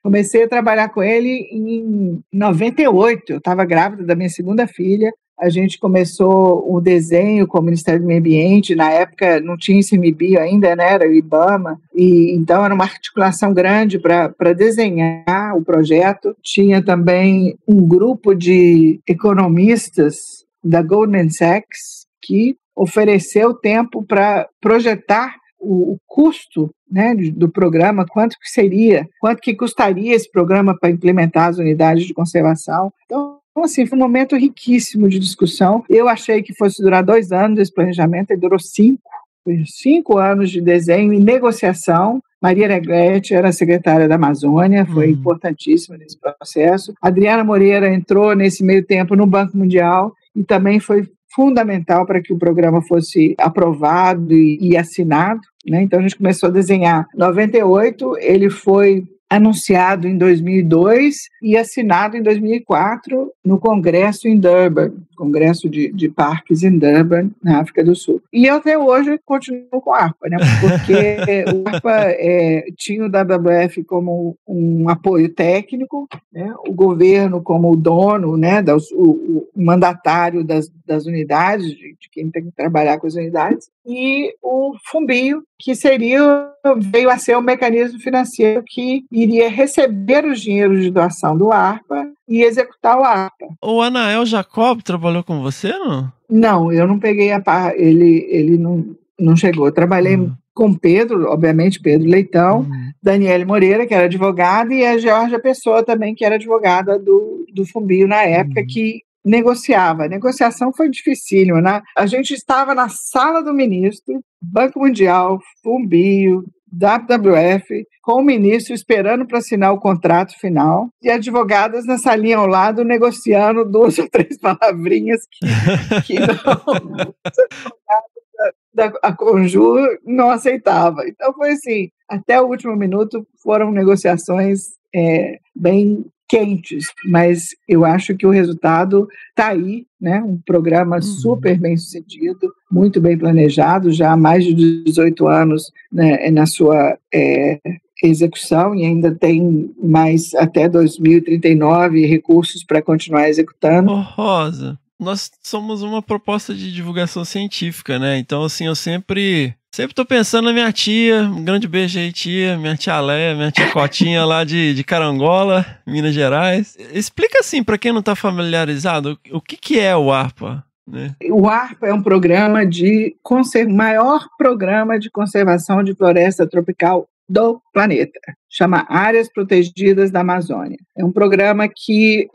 Comecei a trabalhar com ele em 98, eu estava grávida da minha segunda filha, a gente começou o desenho com o Ministério do Meio Ambiente, na época não tinha ICMBio ainda, né, era o IBAMA, e então era uma articulação grande para desenhar o projeto. Tinha também um grupo de economistas da Goldman Sachs que ofereceu tempo para projetar o custo, né, do programa, quanto que custaria esse programa para implementar as unidades de conservação. Então, assim, foi um momento riquíssimo de discussão. Eu achei que fosse durar 2 anos esse planejamento, e durou 5. Foi 5 anos de desenho e negociação. Maria Negrete era a secretária da Amazônia, foi importantíssima nesse processo. Adriana Moreira entrou nesse meio tempo no Banco Mundial e também foi fundamental para que o programa fosse aprovado e assinado, né? Então a gente começou a desenhar em 98, ele foi anunciado em 2002 e assinado em 2004 no Congresso em Durban, Congresso de Parques em Durban, na África do Sul. E até hoje continuo com a ARPA, né? Porque o ARPA tinha o WWF como um apoio técnico, né? O governo como o dono, né? O mandatário das unidades, de quem tem que trabalhar com as unidades, e o FUNBio, que veio a ser o mecanismo financeiro que iria receber os dinheiros de doação do ARPA e executar o ARPA. O Anael Jacob trabalhou com você, não? Não, eu não peguei ele não chegou. Eu trabalhei com Pedro, obviamente, Pedro Leitão, Daniele Moreira, que era advogada, e a Georgia Pessoa também, que era advogada do FUNBio na época, que negociava. A negociação foi dificílima, né? A gente estava na sala do ministro, Banco Mundial, FUNBio, WWF, com o ministro esperando para assinar o contrato final, e advogadas na salinha ao lado negociando 2 ou 3 palavrinhas que não... a Conjur não aceitava. Então foi assim, até o último minuto foram negociações bem quentes, mas eu acho que o resultado está aí, né? Um programa super bem sucedido, muito bem planejado, já há mais de 18 anos, né, na sua execução, e ainda tem mais até 2039 recursos para continuar executando. Rosa, nós somos uma proposta de divulgação científica, né? Então, assim, eu sempre tô pensando na minha tia, um grande beijo aí, tia, minha tia Léa, minha tia Cotinha lá de Carangola, Minas Gerais. Explica assim, para quem não está familiarizado, o que é o ARPA? Né? O ARPA é um programa maior programa de conservação de floresta tropical do planeta. Chama Áreas Protegidas da Amazônia. É um programa que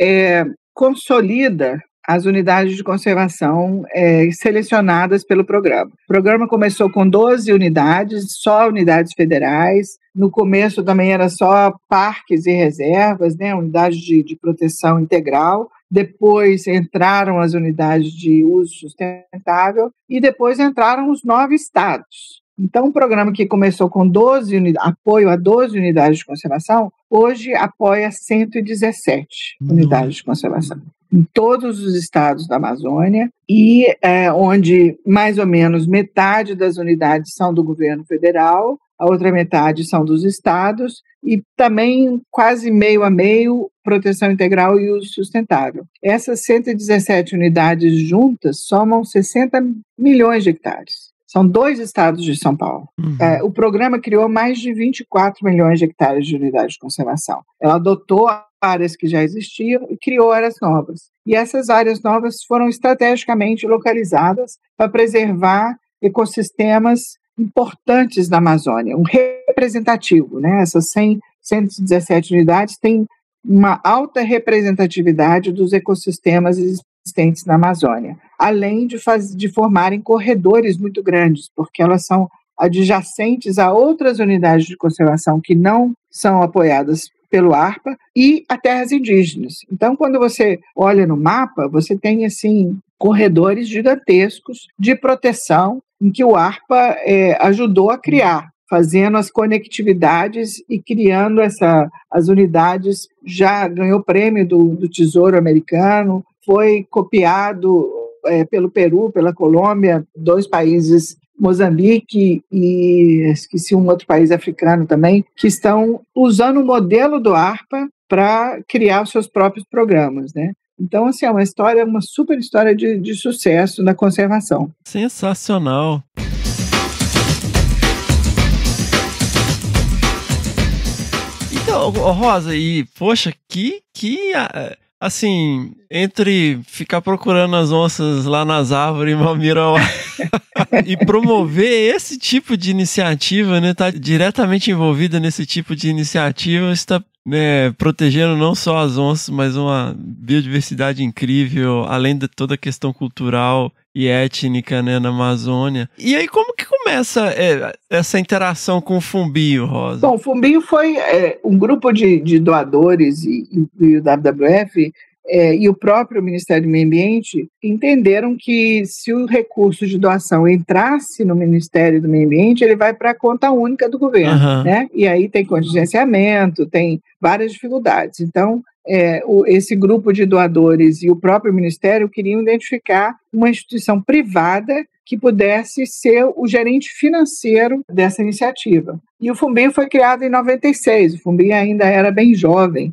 consolida as unidades de conservação selecionadas pelo programa. O programa começou com 12 unidades, só unidades federais. No começo também era só parques e reservas, né, unidades de proteção integral. Depois entraram as unidades de uso sustentável e depois entraram os 9 estados. Então, um programa que começou com apoio a 12 unidades de conservação, hoje apoia 117 unidades de conservação em todos os estados da Amazônia e onde mais ou menos metade das unidades são do governo federal, a outra metade são dos estados e também quase meio a meio proteção integral e uso sustentável. Essas 117 unidades juntas somam 60 milhões de hectares. São 2 estados de São Paulo. O programa criou mais de 24 milhões de hectares de unidades de conservação. Ela adotou áreas que já existiam e criou áreas novas. E essas áreas novas foram estrategicamente localizadas para preservar ecossistemas importantes da Amazônia, um representativo, né? Essas 117 unidades têm uma alta representatividade dos ecossistemas existentes na Amazônia, além de formarem corredores muito grandes, porque elas são adjacentes a outras unidades de conservação que não são apoiadas pelo ARPA e a terras indígenas. Então, quando você olha no mapa, você tem assim corredores gigantescos de proteção em que o ARPA ajudou a criar, fazendo as conectividades e criando as unidades. Já ganhou prêmio do Tesouro Americano, foi copiado pelo Peru, pela Colômbia, 2 países, Moçambique e esqueci um outro país africano também, que estão usando o modelo do ARPA para criar os seus próprios programas, né? Então, assim, é uma super história de sucesso na conservação. Sensacional. Então, Rosa, e poxa, assim, entre ficar procurando as onças lá nas árvores, Malmirão, e promover esse tipo de iniciativa, né, tá diretamente envolvida nesse tipo de iniciativa, está protegendo não só as onças, mas uma biodiversidade incrível, além de toda a questão cultural e étnica, né, na Amazônia. E aí, como que começa essa interação com o Fumbio, Rosa? Bom, o Fumbio foi um grupo de doadores e o WWF e o próprio Ministério do Meio Ambiente entenderam que se o recurso de doação entrasse no Ministério do Meio Ambiente, ele vai para a conta única do governo, né? E aí tem contingenciamento, tem várias dificuldades. Então, esse grupo de doadores e o próprio Ministério queriam identificar uma instituição privada que pudesse ser o gerente financeiro dessa iniciativa. E o Fumbio foi criado em 96, o Fumbio ainda era bem jovem,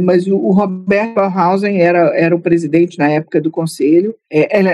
mas o Roberto Bauhausen era o presidente na época do conselho.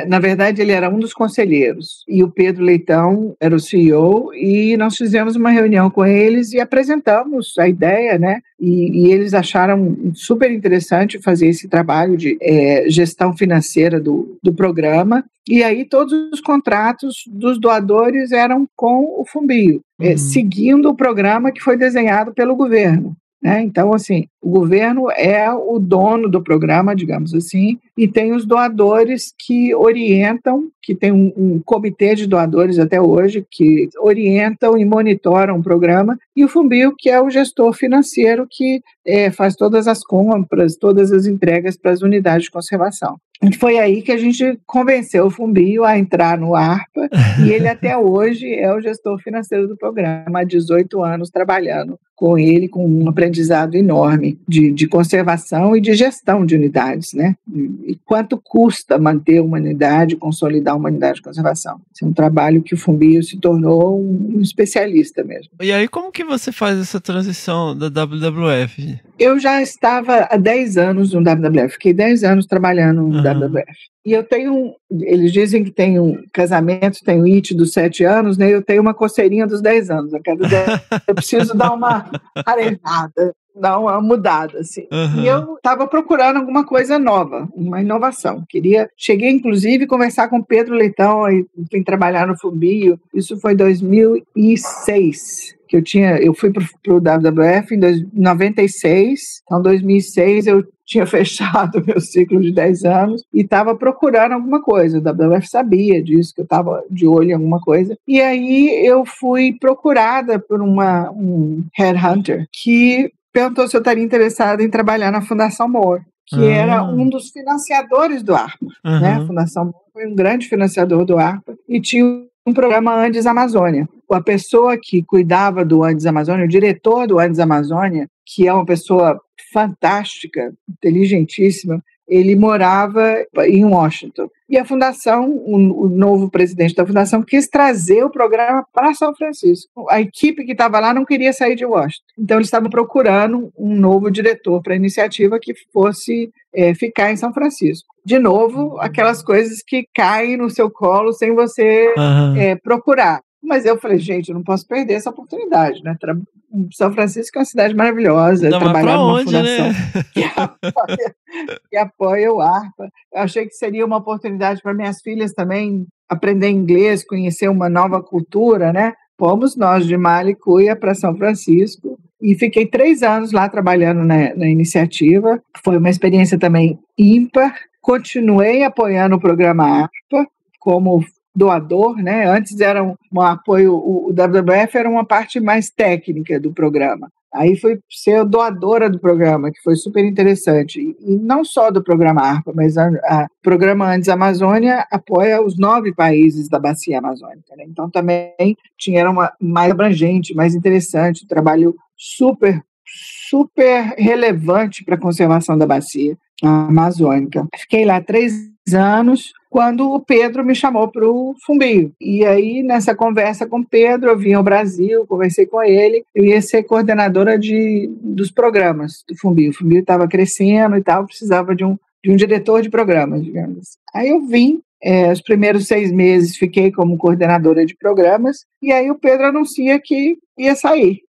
Na verdade, ele era um dos conselheiros, e o Pedro Leitão era o CEO, e nós fizemos uma reunião com eles e apresentamos a ideia, né? E eles acharam super interessante fazer esse trabalho de gestão financeira do programa. E aí todos os contratos dos doadores eram com o Fumbio, seguindo o programa que foi desenhado pelo governo. Então, assim, o governo é o dono do programa, digamos assim, e tem os doadores que orientam, que tem um comitê de doadores até hoje, que orientam e monitoram o programa, e o Fumbio, que é o gestor financeiro que faz todas as compras, todas as entregas para as unidades de conservação. E foi aí que a gente convenceu o Fumbio a entrar no ARPA, e ele até hoje é o gestor financeiro do programa, há 18 anos trabalhando com ele, com um aprendizado enorme de conservação e de gestão de unidades, né? E quanto custa manter uma unidade, consolidar uma unidade de conservação. Esse é um trabalho que o Fumbio se tornou um especialista mesmo. E aí, como que você faz essa transição da WWF? Eu já estava há 10 anos no WWF, fiquei 10 anos trabalhando no WWF. E eu tenho, eles dizem que tem um casamento, tem o IT dos 7 anos, né? Eu tenho uma coceirinha dos 10 anos. Eu preciso dar uma arejada, dar uma mudada, assim. E eu estava procurando alguma coisa nova, uma inovação. Cheguei, inclusive, a conversar com o Pedro Leitão, e vim trabalhar no Fumbio. Isso foi em 2006. que eu fui para o WWF em 96, então em 2006 eu tinha fechado meu ciclo de 10 anos e estava procurando alguma coisa. O WWF sabia disso, que eu estava de olho em alguma coisa. E aí eu fui procurada por um headhunter que perguntou se eu estaria interessada em trabalhar na Fundação Moore, que era um dos financiadores do ARPA. Né? A Fundação Moore foi um grande financiador do ARPA e tinha um programa Andes Amazônia. A pessoa que cuidava do Andes Amazônia, o diretor do Andes Amazônia, que é uma pessoa fantástica, inteligentíssima, ele morava em Washington. E a fundação, o novo presidente da fundação, quis trazer o programa para São Francisco. A equipe que estava lá não queria sair de Washington. Então, eles estavam procurando um novo diretor para a iniciativa que fosse ficar em São Francisco. De novo, aquelas coisas que caem no seu colo sem você procurar. Mas eu falei, gente, eu não posso perder essa oportunidade, né? São Francisco é uma cidade maravilhosa, trabalhar numa fundação, né? que apoia o ARPA. Eu achei que seria uma oportunidade para minhas filhas também aprender inglês, conhecer uma nova cultura, né? Fomos nós de Malicuia para São Francisco e fiquei 3 anos lá trabalhando na iniciativa. Foi uma experiência também ímpar. Continuei apoiando o programa ARPA como doador, né? Antes era um apoio, o WWF era uma parte mais técnica do programa. Aí fui ser doadora do programa, que foi super interessante. E não só do programa ARPA, mas o programa Andes Amazônia apoia os 9 países da Bacia Amazônica. Né? Então também era mais abrangente, mais interessante, um trabalho super relevante para a conservação da bacia amazônica. Fiquei lá 3 anos, quando o Pedro me chamou para o Fumbio. E aí, nessa conversa com o Pedro, eu vim ao Brasil, conversei com ele, eu ia ser coordenadora dos programas do Fumbio. O Fumbio estava crescendo e tal, precisava de um diretor de programas, digamos assim. Aí eu vim, os primeiros 6 meses fiquei como coordenadora de programas, e aí o Pedro anuncia que ia sair.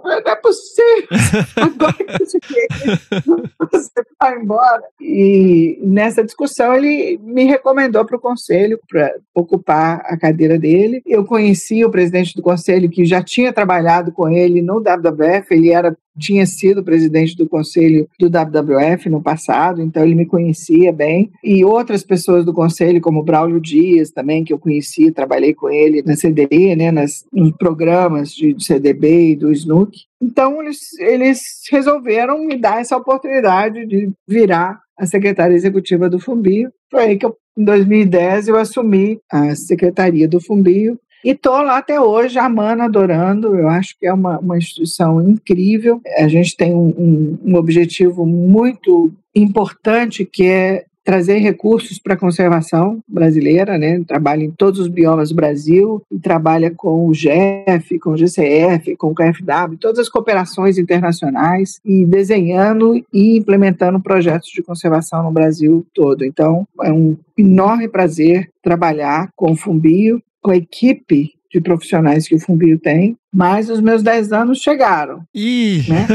Não é possível, agora que você vai embora. E nessa discussão ele me recomendou para o conselho para ocupar a cadeira dele. Eu conheci o presidente do conselho, que já tinha trabalhado com ele no WWF, ele tinha sido presidente do conselho do WWF no passado, então ele me conhecia bem, e outras pessoas do conselho, como o Braulio Dias também, que eu conheci, trabalhei com ele na CDB, né, nos programas de CDB e do SNUC. Então eles resolveram me dar essa oportunidade de virar a secretária executiva do Fumbio. Foi aí que em 2010 eu assumi a secretaria do Fumbio. E estou lá até hoje, amando, adorando. Eu acho que é uma instituição incrível. A gente tem um objetivo muito importante, que é trazer recursos para a conservação brasileira, né? Trabalha em todos os biomas do Brasil, e trabalha com o GEF, com o GCF, com o KfW, todas as cooperações internacionais, e desenhando e implementando projetos de conservação no Brasil todo. Então, é um enorme prazer trabalhar com o Fumbio, com a equipe de profissionais que o Fumbio tem, mas os meus 10 anos chegaram. Né?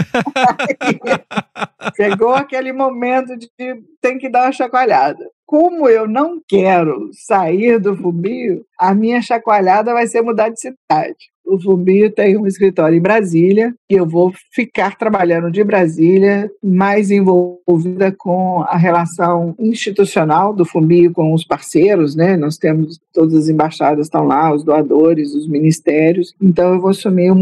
Chegou aquele momento de tem que dar uma chacoalhada. Como eu não quero sair do Fumbio, a minha chacoalhada vai ser mudar de cidade. O Fumbio tem um escritório em Brasília e eu vou ficar trabalhando de Brasília, mais envolvida com a relação institucional do Fumbio com os parceiros, né? Nós temos, todas as embaixadas estão lá, os doadores, os ministérios. Então eu vou assumir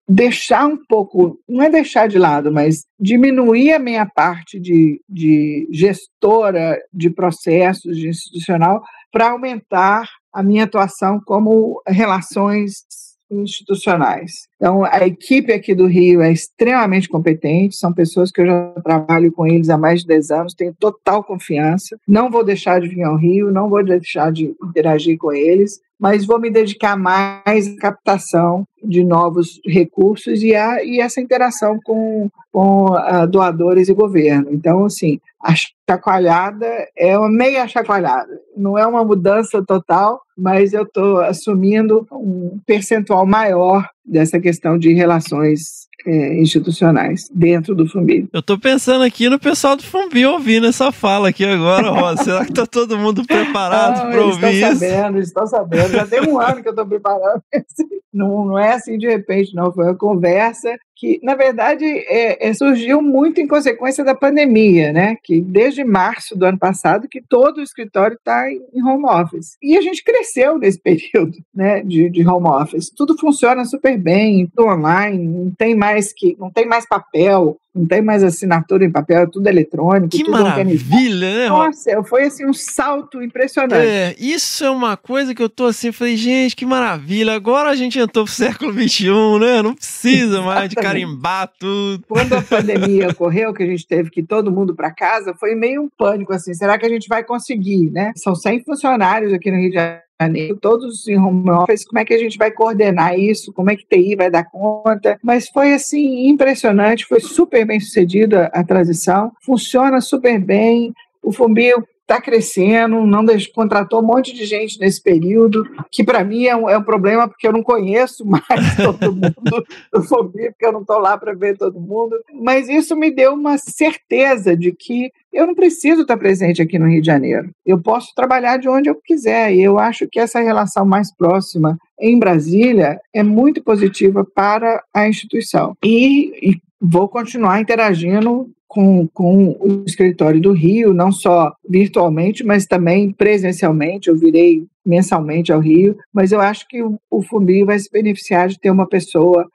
deixar um pouco, não é deixar de lado, mas diminuir a minha parte de gestora de processos, de institucional, para aumentar a minha atuação como relações institucionais. Então, a equipe aqui do Rio é extremamente competente, são pessoas que eu já trabalho com eles há mais de 10 anos, tenho total confiança, não vou deixar de vir ao Rio, não vou deixar de interagir com eles, mas vou me dedicar mais à captação de novos recursos e essa interação com doadores e governo. Então, assim, a chacoalhada é uma meia chacoalhada, não é uma mudança total, mas eu estou assumindo um percentual maior dessa questão de relações institucionais dentro do Fumbio. Eu tô pensando aqui no pessoal do Fumbio ouvindo essa fala aqui agora, Rosa. Será que tá todo mundo preparado para ouvir isso? Eles estão sabendo, já tem 1 ano que eu tô preparando Não é assim de repente, não. Foi uma conversa que, na verdade, surgiu muito em consequência da pandemia, né? Que desde março do ano passado que todo o escritório está em home office. E a gente cresceu nesse período, né, de home office. Tudo funciona super bem, tudo online, não tem mais papel, não tem mais assinatura em papel, é tudo eletrônico. Que tudo maravilha, né? Nossa, foi assim um salto impressionante. Isso é uma coisa que eu tô assim, falei, gente, que maravilha, agora a gente entrou pro século XXI, né? Não precisa mais de carimbar tudo. Quando a pandemia ocorreu, que a gente teve que ir todo mundo para casa, foi meio um pânico, assim, será que a gente vai conseguir, né? São 100 funcionários aqui no Rio de Janeiro, todos em home office, como é que a gente vai coordenar isso, como é que TI vai dar conta, mas foi assim impressionante, foi super bem sucedida a transição, funciona super bem, o Fumbio está crescendo, contratou um monte de gente nesse período, que para mim é um problema, porque eu não conheço mais todo mundo do Fumbio, porque eu não estou lá para ver todo mundo, mas isso me deu uma certeza de que eu não preciso estar presente aqui no Rio de Janeiro, eu posso trabalhar de onde eu quiser, e eu acho que essa relação mais próxima em Brasília é muito positiva para a instituição, e vou continuar interagindo com o escritório do Rio, não só virtualmente, mas também presencialmente. Eu virei mensalmente ao Rio, mas eu acho que o Fumbio vai se beneficiar de ter uma pessoa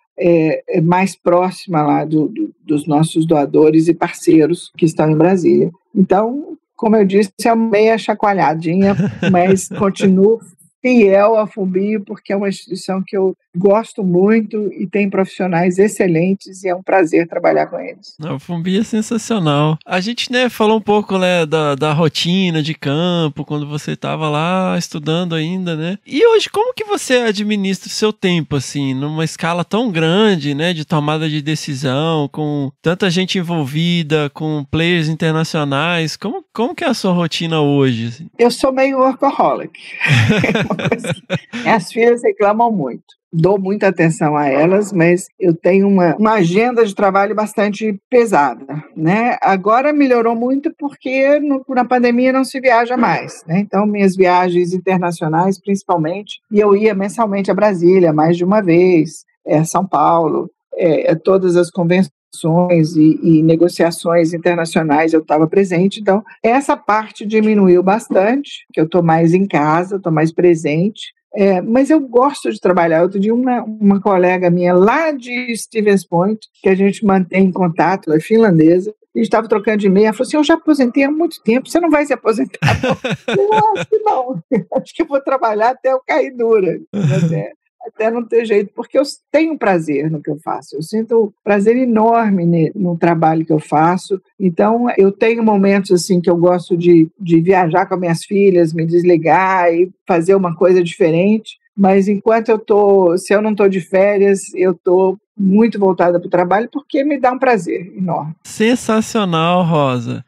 mais próxima lá dos nossos doadores e parceiros que estão em Brasília. Então, como eu disse, é uma meia chacoalhadinha, mas continuo fiel ao Fumbio, porque é uma instituição que eu gosto muito e tem profissionais excelentes e é um prazer trabalhar com eles. O Fumbio é sensacional. A gente, né, falou um pouco, né, da rotina de campo, quando você estava lá estudando ainda, né? E hoje, como que você administra o seu tempo, assim, numa escala tão grande, né, de tomada de decisão, com tanta gente envolvida, com players internacionais? Como que é a sua rotina hoje? Assim? Eu sou meio workaholic. Minhas filhas reclamam muito. Dou muita atenção a elas, mas eu tenho uma agenda de trabalho bastante pesada, né? Agora melhorou muito porque na pandemia não se viaja mais, né? Então, minhas viagens internacionais, principalmente, e eu ia mensalmente a Brasília mais de uma vez, São Paulo, todas as convenções e negociações internacionais eu estava presente, então essa parte diminuiu bastante, que eu estou mais em casa, estou mais presente, mas eu gosto de trabalhar. Outro dia uma colega minha lá de Stevens Point, que a gente mantém em contato, ela é finlandesa, a gente estava trocando de e-mail, ela falou assim, eu já aposentei há muito tempo, você não vai se aposentar? Eu acho que não, acho que eu vou trabalhar até eu cair dura, até não ter jeito, porque eu tenho prazer no que eu faço, eu sinto prazer enorme no trabalho que eu faço, então eu tenho momentos assim que eu gosto de viajar com as minhas filhas, me desligar e fazer uma coisa diferente, mas enquanto se eu não estou de férias, eu estou muito voltada para o trabalho, porque me dá um prazer enorme. Sensacional, Rosa.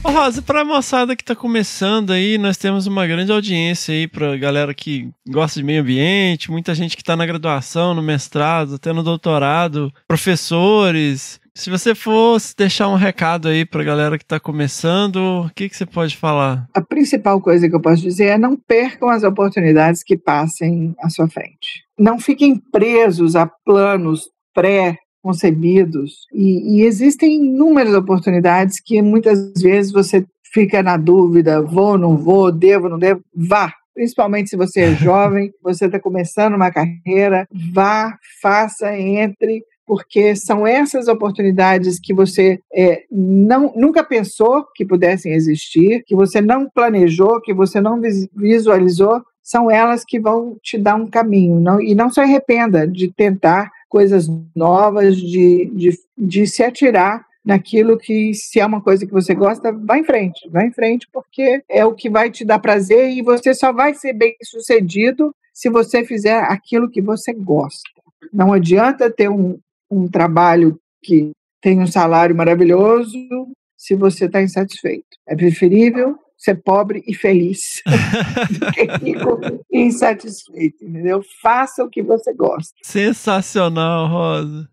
Rosa, para a moçada que está começando aí, nós temos uma grande audiência aí para galera que gosta de meio ambiente, muita gente que está na graduação, no mestrado, até no doutorado, professores. Se você fosse deixar um recado aí para a galera que está começando, o que você pode falar? A principal coisa que eu posso dizer é não percam as oportunidades que passem à sua frente. Não fiquem presos a planos pré-concebidos e existem inúmeras oportunidades que muitas vezes você fica na dúvida, vou, não vou, devo, não devo, vá. Principalmente se você é jovem, você está começando uma carreira, vá, faça, entre, porque são essas oportunidades que você nunca pensou que pudessem existir, que você não planejou, que você não visualizou, são elas que vão te dar um caminho. E não se arrependa de tentar coisas novas, de se atirar naquilo que, se é uma coisa que você gosta, vai em frente, porque é o que vai te dar prazer e você só vai ser bem sucedido se você fizer aquilo que você gosta. Não adianta ter um trabalho que tem um salário maravilhoso se você está insatisfeito. É preferível ser pobre e feliz do que rico e insatisfeito, entendeu? Faça o que você gosta. Sensacional, Rosa.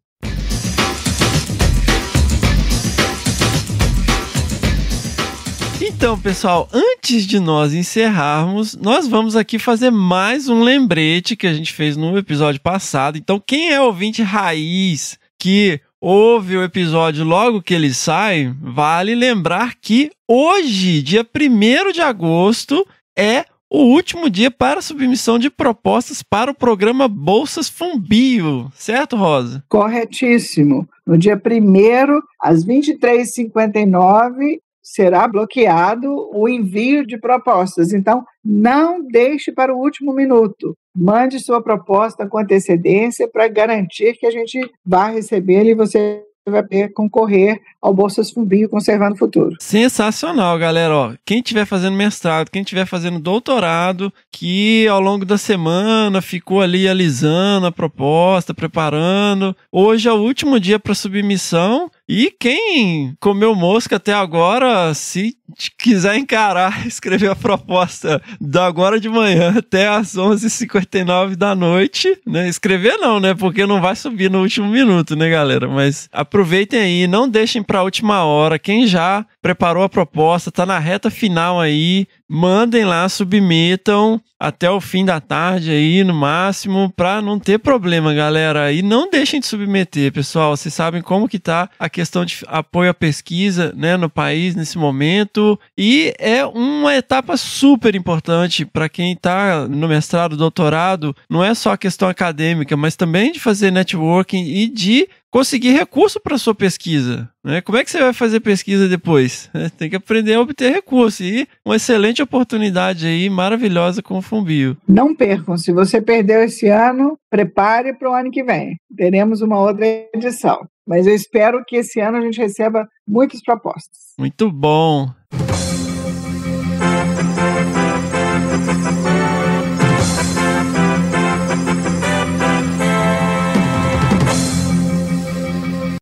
Então, pessoal, antes de nós encerrarmos, nós vamos aqui fazer mais um lembrete que a gente fez no episódio passado. Então, quem é ouvinte raiz que ouve o episódio logo que ele sai, vale lembrar que hoje, dia 1º de agosto, é o último dia para submissão de propostas para o programa Bolsas Fumbio. Certo, Rosa? Corretíssimo. No dia 1º, às 23h59, será bloqueado o envio de propostas. Então, não deixe para o último minuto. Mande sua proposta com antecedência para garantir que a gente vai recebê-la e você vai poder concorrer ao Bolsas Fumbio Conservando o Futuro. Sensacional, galera. Ó, quem estiver fazendo mestrado, quem estiver fazendo doutorado, que ao longo da semana ficou ali alisando a proposta, preparando. Hoje é o último dia para submissão. E quem comeu mosca até agora, se quiser encarar, escrever a proposta da agora de manhã até às 11h59 da noite, né? Escrever não, né? Porque não vai subir no último minuto, né, galera? Mas aproveitem aí, não deixem para a última hora. Quem já preparou a proposta, tá na reta final aí, mandem lá, submetam até o fim da tarde aí, no máximo, para não ter problema, galera. E não deixem de submeter, pessoal. Vocês sabem como que tá a questão de apoio à pesquisa, né, no país nesse momento. E é uma etapa super importante para quem está no mestrado, doutorado. Não é só a questão acadêmica, mas também de fazer networking e de conseguir recurso para sua pesquisa, né? Como é que você vai fazer pesquisa depois? Tem que aprender a obter recurso. E uma excelente oportunidade aí, maravilhosa com o Fumbio. Não percam. Se você perdeu esse ano, prepare para o ano que vem. Teremos uma outra edição. Mas eu espero que esse ano a gente receba muitas propostas. Muito bom.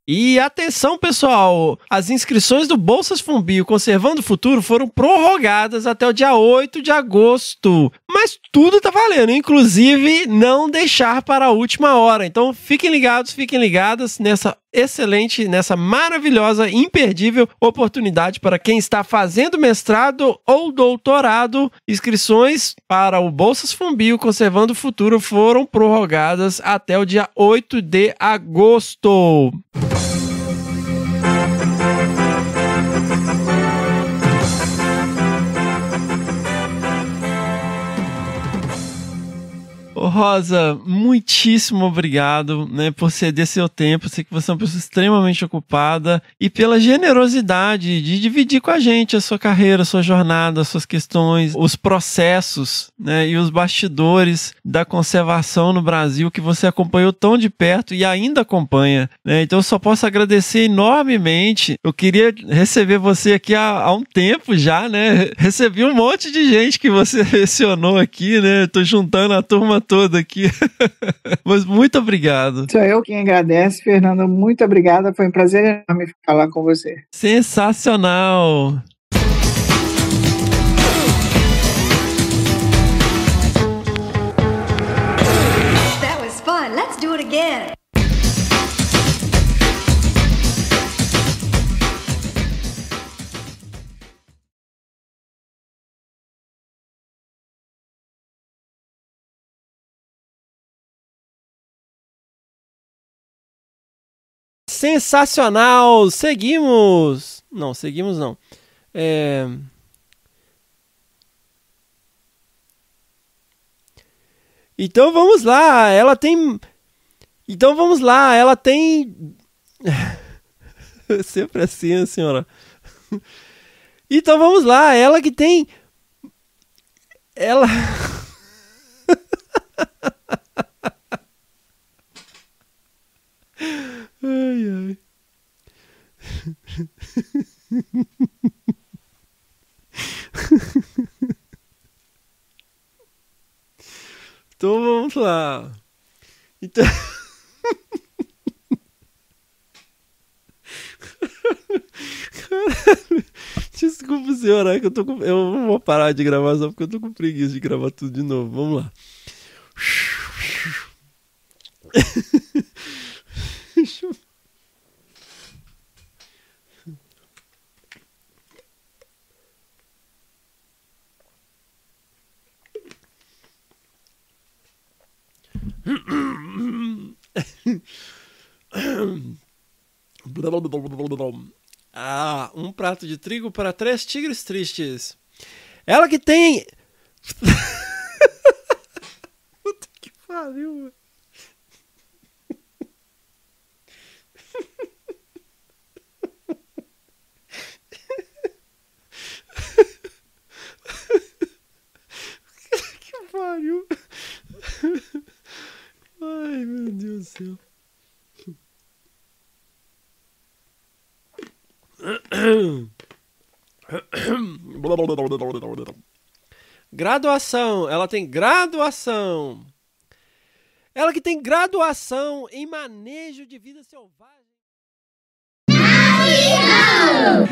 E atenção, pessoal, as inscrições do Bolsas Fumbio Conservando o Futuro foram prorrogadas até o dia 8 de agosto. Mas tudo tá valendo, inclusive não deixar para a última hora. Então fiquem ligados, fiquem ligadas nessa excelente, nessa maravilhosa, imperdível oportunidade para quem está fazendo mestrado ou doutorado. Inscrições para o Bolsas Fumbio Conservando o Futuro foram prorrogadas até o dia 8 de agosto. Ô Rosa, muitíssimo obrigado, né, por ceder seu tempo. Sei que você é uma pessoa extremamente ocupada e pela generosidade de dividir com a gente a sua carreira, a sua jornada, as suas questões, os processos, né, e os bastidores da conservação no Brasil que você acompanhou tão de perto e ainda acompanha, né? Então eu só posso agradecer enormemente. Eu queria receber você aqui há um tempo já, né? Recebi um monte de gente que você selecionou aqui, né? Tô juntando a turma toda aqui. Mas muito obrigado. Sou eu quem agradece, Fernando. Muito obrigada. Foi um prazer enorme falar com você. Sensacional. That was fun. Let's do it again. Sensacional! Seguimos! Não, seguimos não. Então vamos lá, ela tem... Sempre assim, senhora. Então vamos lá, ela que tem... Ela... Ai, ai. Então vamos lá. Então... Desculpa, senhora, que eu não vou parar de gravar só porque eu tô com preguiça de gravar tudo de novo. Vamos lá. Um prato de trigo para 3 tigres tristes. Ela que tem... Puta que pariu, mano. Que pariu. Ai, meu Deus do céu. Graduação. Ela tem graduação. Ela que tem graduação em manejo de vida selvagem.